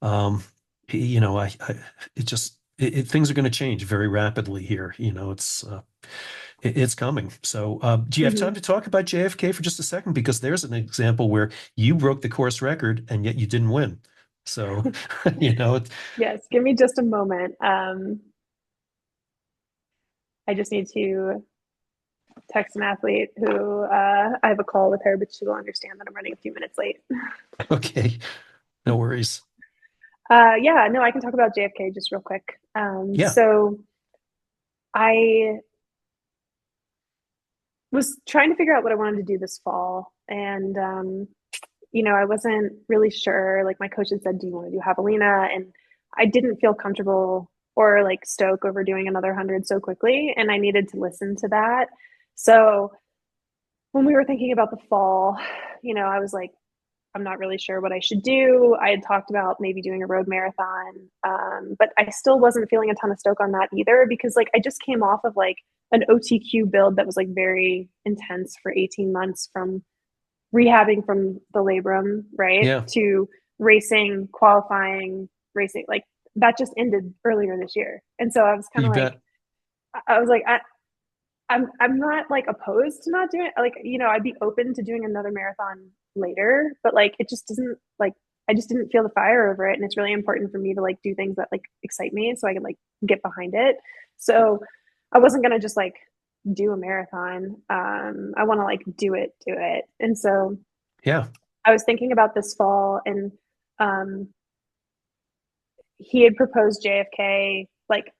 um, you know, it just, things are going to change very rapidly here. It's coming. So, do you have time Hmm. to talk about JFK for just a second? Because there's an example where you broke the course record and yet you didn't win. So, you know, it's Yes, give me just a moment. I just need to text an athlete who I have a call with her, but she will understand that I'm running a few minutes late. okay. No worries. Yeah, no, I can talk about JFK just real quick. Yeah. So I was trying to figure out what I wanted to do this fall, and I wasn't really sure. Like my coach had said, "Do you want to do javelina?" And I didn't feel comfortable or like stoke over doing another 100 so quickly, and I needed to listen to that. So when we were thinking about the fall, I was like, I'm not really sure what I should do. I had talked about maybe doing a road marathon, but I still wasn't feeling a ton of stoke on that either because like I just came off of like an OTQ build that was like very intense for 18 months from rehabbing from the labrum, right, Yeah. to racing, qualifying, racing. Like that just ended earlier this year, and so I was kind You of like, bet. I was like, I'm not like opposed to not doing it. Like, I'd be open to doing another marathon later, but like it just doesn't like I just didn't feel the fire over it. And it's really important for me to like do things that like excite me so I can like get behind it. So I wasn't gonna just like do a marathon. I wanna like do it. And so Yeah. I was thinking about this fall and um he had proposed JFK like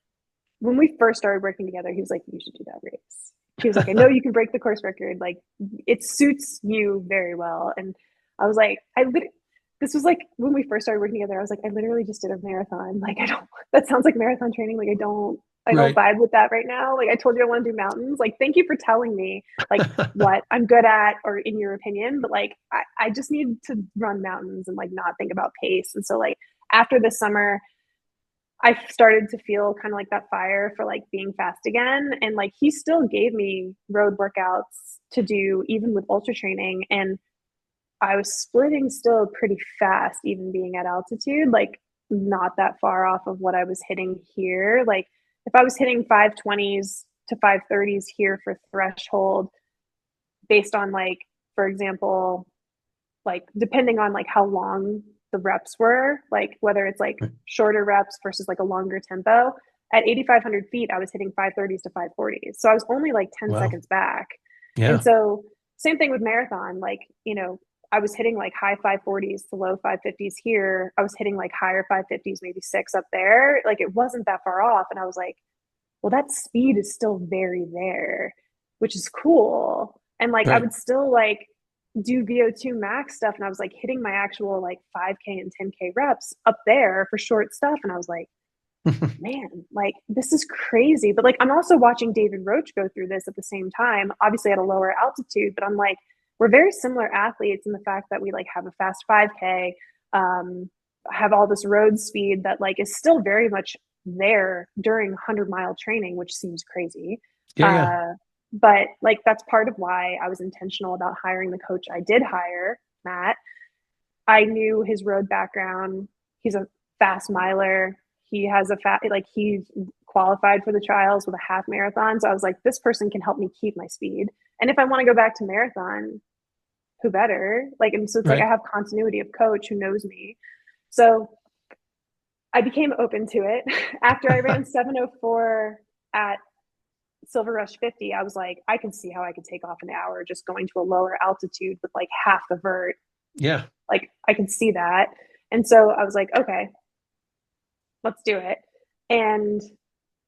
when we first started working together, he was like, "You should do that race." He was like, "I know you can break the course record. Like, it suits you very well." And I was like, This was like when we first started working together. I was like, I literally just did a marathon. Like, I don't. That sounds like marathon training. Like, I don't Right. vibe with that right now. Like, I told you I want to do mountains. Like, thank you for telling me like what I'm good at or in your opinion. But like, I just need to run mountains and like not think about pace. And so like after this summer, I started to feel kind of like that fire for like being fast again. And like he still gave me road workouts to do even with ultra training. And I was splitting still pretty fast, even being at altitude, like not that far off of what I was hitting here. Like if I was hitting 520s to 530s here for threshold based on like, for example, like depending on like how long the reps were, like whether it's like shorter reps versus like a longer tempo. At 8,500 feet, I was hitting 530s to 540s. So I was only like 10 Wow. seconds back. And Yeah. so, same thing with marathon. Like, I was hitting like high 540s to low 550s here. I was hitting like higher 550s, maybe six up there. Like, it wasn't that far off. And I was like, well, that speed is still very there, which is cool. And like I Right. would still like do VO2 max stuff and I was like hitting my actual like 5K and 10K reps up there for short stuff. And I was like, man, like this is crazy. But like I'm also watching David Roach go through this at the same time, obviously at a lower altitude, but I'm like, we're very similar athletes in the fact that we like have a fast 5K, have all this road speed that like is still very much there during 100-mile training, which seems crazy. Yeah. Yeah. Uh, but like that's part of why I was intentional about hiring the coach I did hire, Matt. I knew his road background. He's a fast miler. He has like he's qualified for the trials with a half marathon. So I was like, this person can help me keep my speed. And if I want to go back to marathon, who better? Like, and so it's like I Right. have continuity of coach who knows me. So I became open to it. After I ran 7:04 at Silver Rush 50, I was like, I can see how I could take off an hour just going to a lower altitude with like half the vert. Yeah. Like I could see that. And so I was like, okay, let's do it. And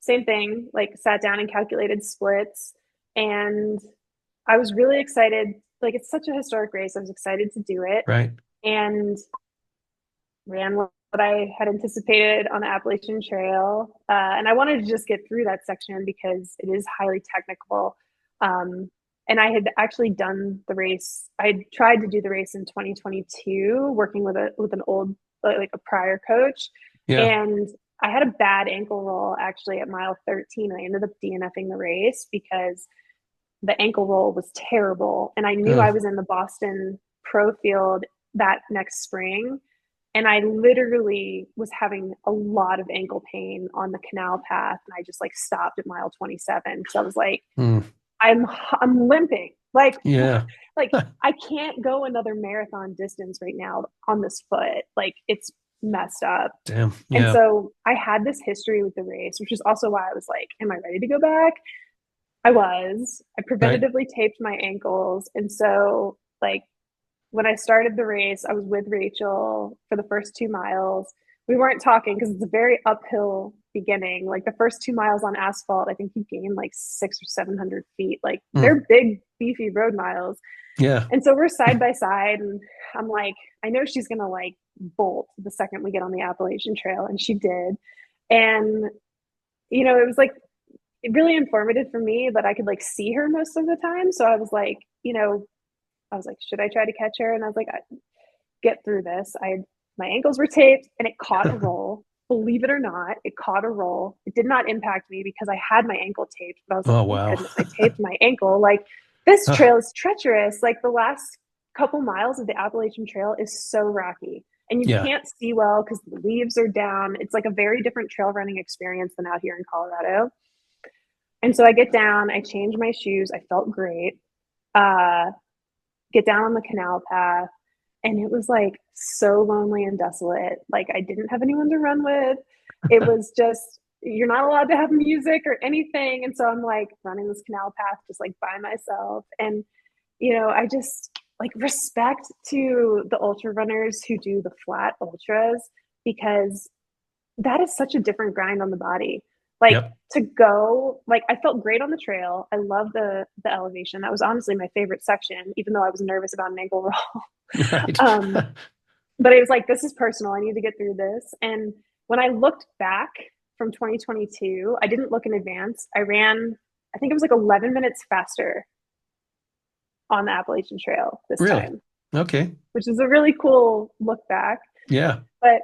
same thing, like sat down and calculated splits. And I was really excited. Like it's such a historic race. I was excited to do it Right. and ran what I had anticipated on the Appalachian Trail. And I wanted to just get through that section because it is highly technical. And I had actually done the race. I had tried to do the race in 2022, working with an old like a prior coach, Yeah. and I had a bad ankle roll actually at mile 13. I ended up DNFing the race because the ankle roll was terrible. And I knew I Oh, was in the Boston pro field that next spring. And I literally was having a lot of ankle pain on the canal path. And I just like stopped at mile 27 because I was like, mm, I'm I'm limping. Like yeah. like I can't go another marathon distance right now on this foot. Like it's messed up. Damn. And Yeah. so I had this history with the race, which is also why I was like, am I ready to go back? I was. I Right. preventatively taped my ankles. And so, like, when I started the race, I was with Rachel for the first 2 miles. We weren't talking because it's a very uphill beginning. Like, the first 2 miles on asphalt, I think you gain like 600 or 700 feet. Like, Mm, they're big, beefy road miles. yeah. And so we're side by side. And I'm like, I know she's going to like bolt the second we get on the Appalachian Trail. And she did. And, it was like really informative for me that I could like see her most of the time. So I was like, I was like, should I try to catch her? And I was like, get through this. My ankles were taped and it caught a roll. Believe it or not, it caught a roll. It did not impact me because I had my ankle taped, but I was like, Oh, thank wow. goodness I taped my ankle. Like this Ah, trail is treacherous. Like the last couple miles of the Appalachian Trail is so rocky and you yeah. can't see well because the leaves are down. It's like a very different trail running experience than out here in Colorado. And so I get down, I change my shoes. I felt great. Uh, get down on the canal path. And it was like so lonely and desolate. Like I didn't have anyone to run with. It was just, you're not allowed to have music or anything. And so I'm like running this canal path just like by myself. And, I just like respect to the ultra runners who do the flat ultras because that is such a different grind on the body. Like Yep. to go, like I felt great on the trail. I love the elevation. That was honestly my favorite section, even though I was nervous about an ankle roll. Right. um, but it was like, this is personal. I need to get through this. And when I looked back from 2022, I didn't look in advance. I ran, I think it was like 11 minutes faster on the Appalachian Trail this Really? time, Okay. which is a really cool look back. Yeah. But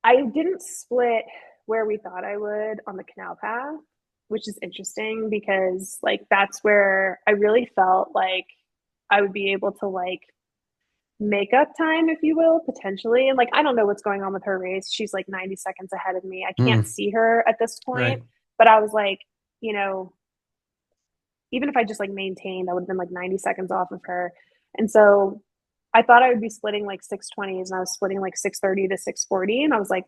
I didn't split where we thought I would on the canal path, which is interesting because like that's where I really felt like I would be able to like make up time, if you will, potentially. And like I don't know what's going on with her race. She's like 90 seconds ahead of me. I can't Mm, see her at this point. right. But I was like, you know, even if I just like maintained, I would have been like 90 seconds off of her. And so I thought I would be splitting like 6:20s and I was splitting like 6:30 to 6:40. And I was like,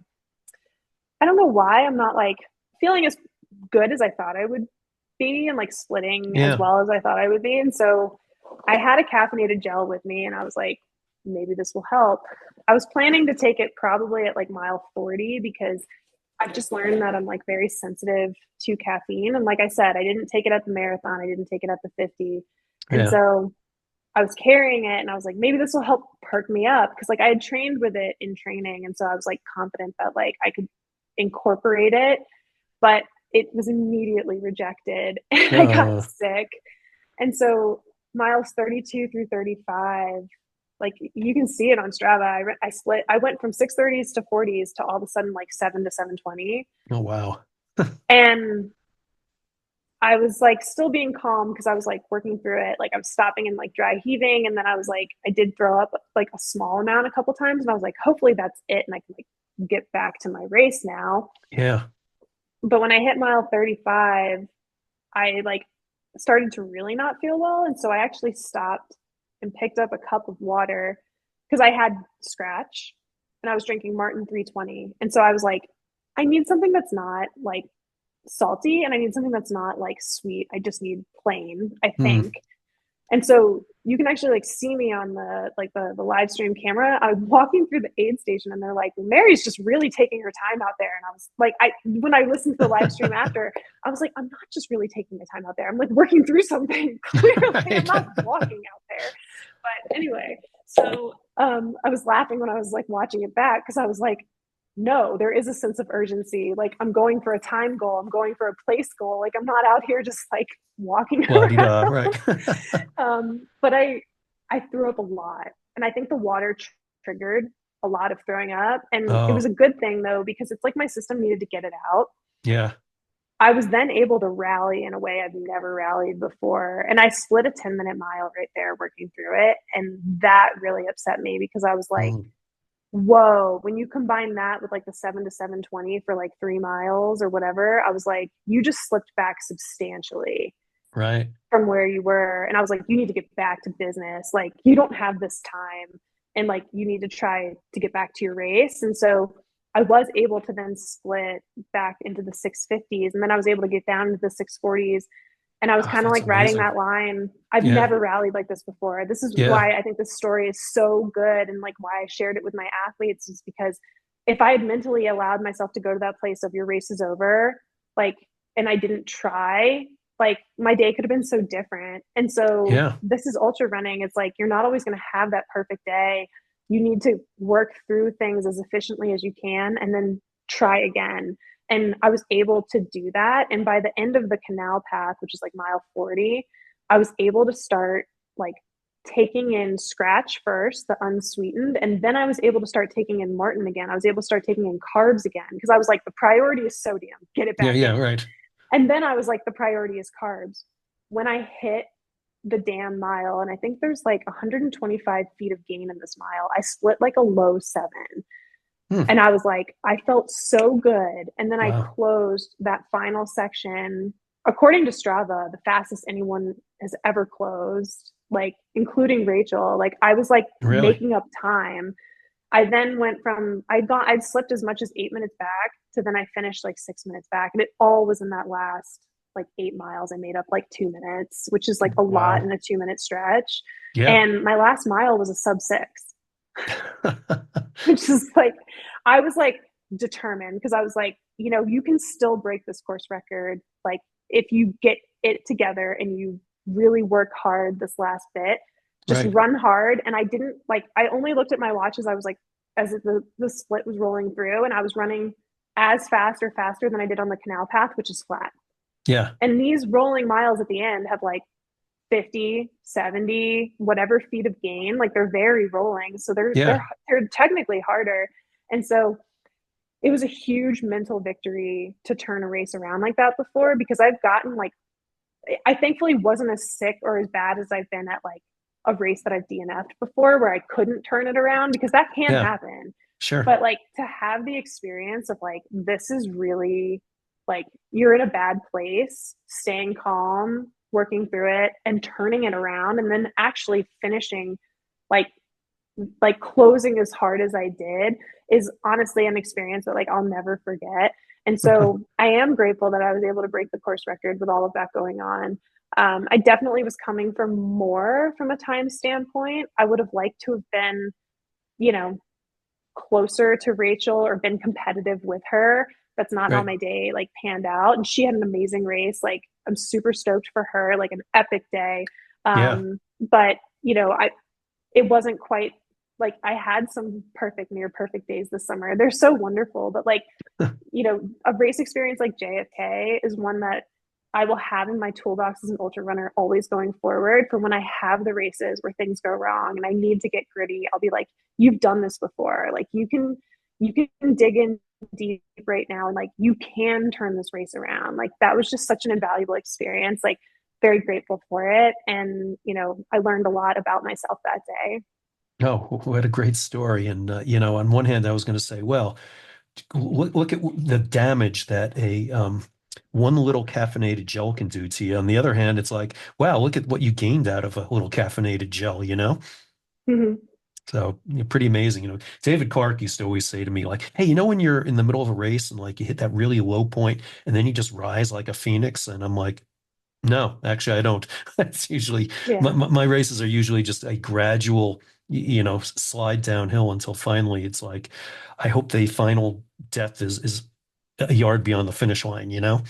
I don't know why I'm not like feeling as good as I thought I would be and like splitting as Yeah. well as I thought I would be. And so I had a caffeinated gel with me and I was like, maybe this will help. I was planning to take it probably at like mile 40 because I've just learned that I'm like very sensitive to caffeine. And like I said, I didn't take it at the marathon, I didn't take it at the 50. And Yeah. so I was carrying it and I was like, maybe this will help perk me up because like I had trained with it in training. And so I was like confident that like I could incorporate it, but it was immediately rejected and I got Uh, sick. And so miles 32 through 35, like you can see it on Strava. I split, I went from 6:30s to 40s to all of a sudden like 7 to 7:20. oh, wow. And I was like still being calm because I was like working through it. Like I was stopping and like dry heaving. And then I was like, I did throw up like a small amount a couple times. And I was like, hopefully that's it. And I can like get back to my race now. Yeah. But when I hit mile 35, I like started to really not feel well. And so I actually stopped and picked up a cup of water because I had scratch and I was drinking Martin 320. And so I was like, I need something that's not like salty and I need something that's not like sweet. I just need plain, I Mm, think. And so you can actually like see me on the live stream camera. I was walking through the aid station and they're like, Mary's just really taking her time out there. And I was like, when I listened to the live stream after, I was like, I'm not just really taking my time out there. I'm like working through something. Clearly, I'm right. not walking out there. But anyway, so I was laughing when I was like watching it back because I was like, no, there is a sense of urgency. Like I'm going for a time goal. I'm going for a place goal. Like I'm not out here just like walking La-di-da, around. right. But I threw up a lot, and I think the water triggered a lot of throwing up, and it was Oh, a good thing though because it's like my system needed to get it out. yeah. I was then able to rally in a way I've never rallied before. And I split a 10-minute mile right there working through it. And that really upset me because I was like, Mm, whoa, when you combine that with like the 7 to 7:20 for like 3 miles or whatever, I was like, you just slipped back substantially right. from where you were. And I was like, you need to get back to business. Like, you don't have this time. And like, you need to try to get back to your race. And so I was able to then split back into the 650s. And then I was able to get down into the 640s. And I was Oh, kind of that's like riding amazing. that line. I've Yeah. never rallied like this before. This is Yeah. why I think this story is so good and like why I shared it with my athletes is because if I had mentally allowed myself to go to that place of your race is over, like, and I didn't try, like my day could have been so different. And so Yeah. this is ultra running. It's like you're not always going to have that perfect day. You need to work through things as efficiently as you can and then try again. And I was able to do that. And by the end of the canal path, which is like mile 40, I was able to start like taking in scratch first, the unsweetened, and then I was able to start taking in Martin again. I was able to start taking in carbs again because I was like, the priority is sodium, get it Yeah. back Yeah. in. Right. And then I was like, the priority is carbs. When I hit the damn mile, and I think there's like 125 feet of gain in this mile, I split like a low 7. Hmm. And I was like, I felt so good. And then I Wow. closed that final section. According to Strava, the fastest anyone has ever closed, like including Rachel. Like I was like Really? making up time. I then went from I'd slipped as much as 8 minutes back to then I finished like 6 minutes back. And it all was in that last like 8 miles. I made up like 2 minutes, which is like a lot Wow. in a 2 minute stretch. Yeah. And my last mile was a sub 6. Which is like, I was like determined because I was like, you can still break this course record. Like, if you get it together and you really work hard this last bit, just Right. run hard. And I didn't like, I only looked at my watch as I was like, as the split was rolling through, and I was running as fast or faster than I did on the canal path, which is flat. Yeah. And these rolling miles at the end have like 50, 70, whatever feet of gain. Like they're very rolling. So Yeah. they're technically harder. And so it was a huge mental victory to turn a race around like that before because I've gotten like I thankfully wasn't as sick or as bad as I've been at like a race that I've DNF'd before where I couldn't turn it around because that can Yeah. happen. Sure. But like to have the experience of like this is really like you're in a bad place, staying calm, working through it and turning it around and then actually finishing like closing as hard as I did is honestly an experience that like I'll never forget. And so I am grateful that I was able to break the course record with all of that going on. I definitely was coming from more from a time standpoint. I would have liked to have been, you know, closer to Rachel or been competitive with her. That's not how Right. my day like panned out. And she had an amazing race. Like I'm super stoked for her, like an epic day. Yeah. But I it wasn't quite like I had some perfect near perfect days this summer. They're so wonderful, but like, a race experience like JFK is one that I will have in my toolbox as an ultra runner always going forward for when I have the races where things go wrong and I need to get gritty. I'll be like, you've done this before. Like you can dig in deep right now and like you can turn this race around. Like that was just such an invaluable experience. Like very grateful for it. And, I learned a lot about myself that day. No, what a great story. And, on one hand, I was going to say, well, look at the damage that a one little caffeinated gel can do to you. On the other hand, it's like, wow, look at what you gained out of a little caffeinated gel, you know? Mm-hmm. So pretty amazing. David Clark used to always say to me, like, hey, when you're in the middle of a race and like you hit that really low point and then you just rise like a phoenix. And I'm like, no, actually, I don't. It's usually Yeah. my races are usually just a gradual, slide downhill until finally it's like, I hope the final depth is a yard beyond the finish line, you know?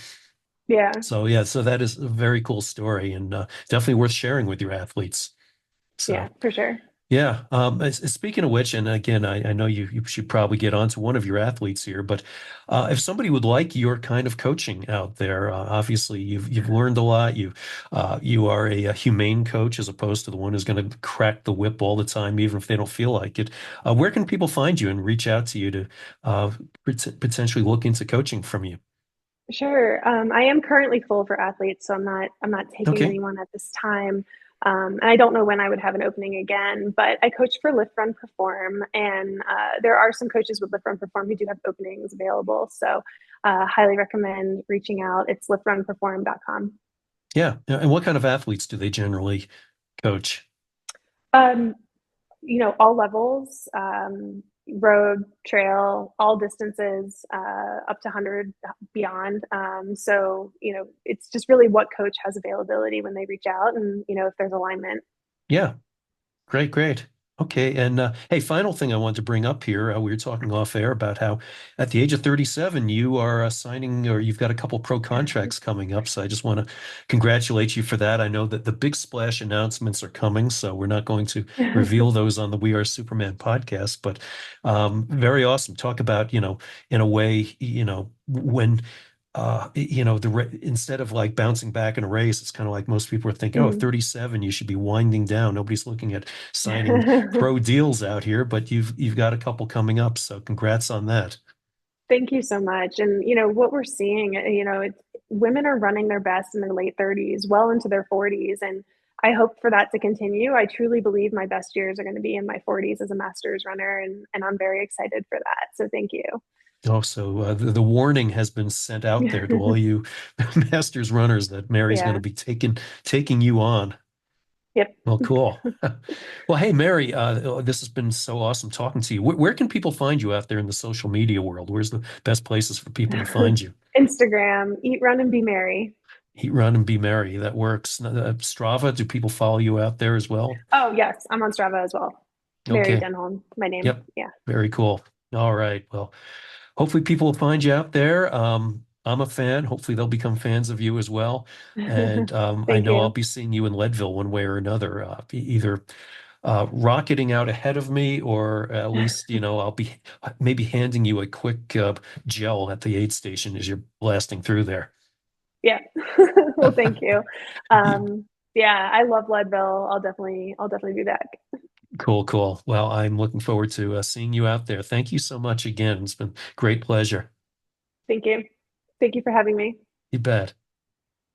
Yeah. So yeah, so that is a very cool story and definitely worth sharing with your athletes. Yeah, So for sure. yeah. Speaking of which, and again, I know you should probably get on to one of your athletes here, but if somebody would like your kind of coaching out there, obviously you've learned a lot. You are a humane coach as opposed to the one who's going to crack the whip all the time, even if they don't feel like it. Where can people find you and reach out to you to potentially look into coaching from you? Sure. I am currently full for athletes, so I'm not taking Okay. anyone at this time. And I don't know when I would have an opening again, but I coach for Lift Run Perform, and there are some coaches with Lift Run Perform who do have openings available. So highly recommend reaching out. It's liftrunperform.com. Yeah. And what kind of athletes do they generally coach? Um, all levels, road, trail, all distances, up to 100 beyond. So, it's just really what coach has availability when they reach out and, if there's alignment. Yeah. Great, great. Okay, and hey, final thing I wanted to bring up here. We were talking off air about how at the age of 37, you are signing or you've got a couple pro contracts coming up. So I just want to congratulate you for that. I know that the big splash announcements are coming, so we're not going to reveal those on the We Are Superman podcast, but very awesome. Talk about, in a way, when instead of like bouncing back in a race, it's kind of like most people are thinking, oh, Mhm. 37, you should be winding down. Nobody's looking at signing pro deals out here, but you've got a couple coming up, so congrats on that. Thank you so much. And what we're seeing, women are running their best in their late 30s, well into their 40s, and I hope for that to continue. I truly believe my best years are going to be in my 40s as a masters runner, and I'm very excited for that. So thank you. Also, the warning has been sent out there to all you Masters runners that Mary's going to Yeah. be taking you on. Yep. Well, cool. Well, hey, Mary, this has been so awesome talking to you. Where can people find you out there in the social media world? Where's the best places for people to find you? Instagram, eat, run, and be merry. Eat, run, and be merry. That works. Strava, do people follow you out there as well? Oh, yes, I'm on Strava as well. Mary Okay. Denholm, my name. Yep. Yeah. Very cool. All right. Well, hopefully people will find you out there. I'm a fan. Hopefully they'll become fans of you as well. And I Thank know I'll you. be seeing you in Leadville one way or another, either rocketing out ahead of me, or at least, I'll be maybe handing you a quick gel at the aid station as you're blasting through there. Yeah. Well, thank you. Yeah, I love Leadville. I'll definitely be back. Cool, cool. Well, I'm looking forward to seeing you out there. Thank you so much again. It's been great pleasure. Thank you. Thank you for having me. You bet.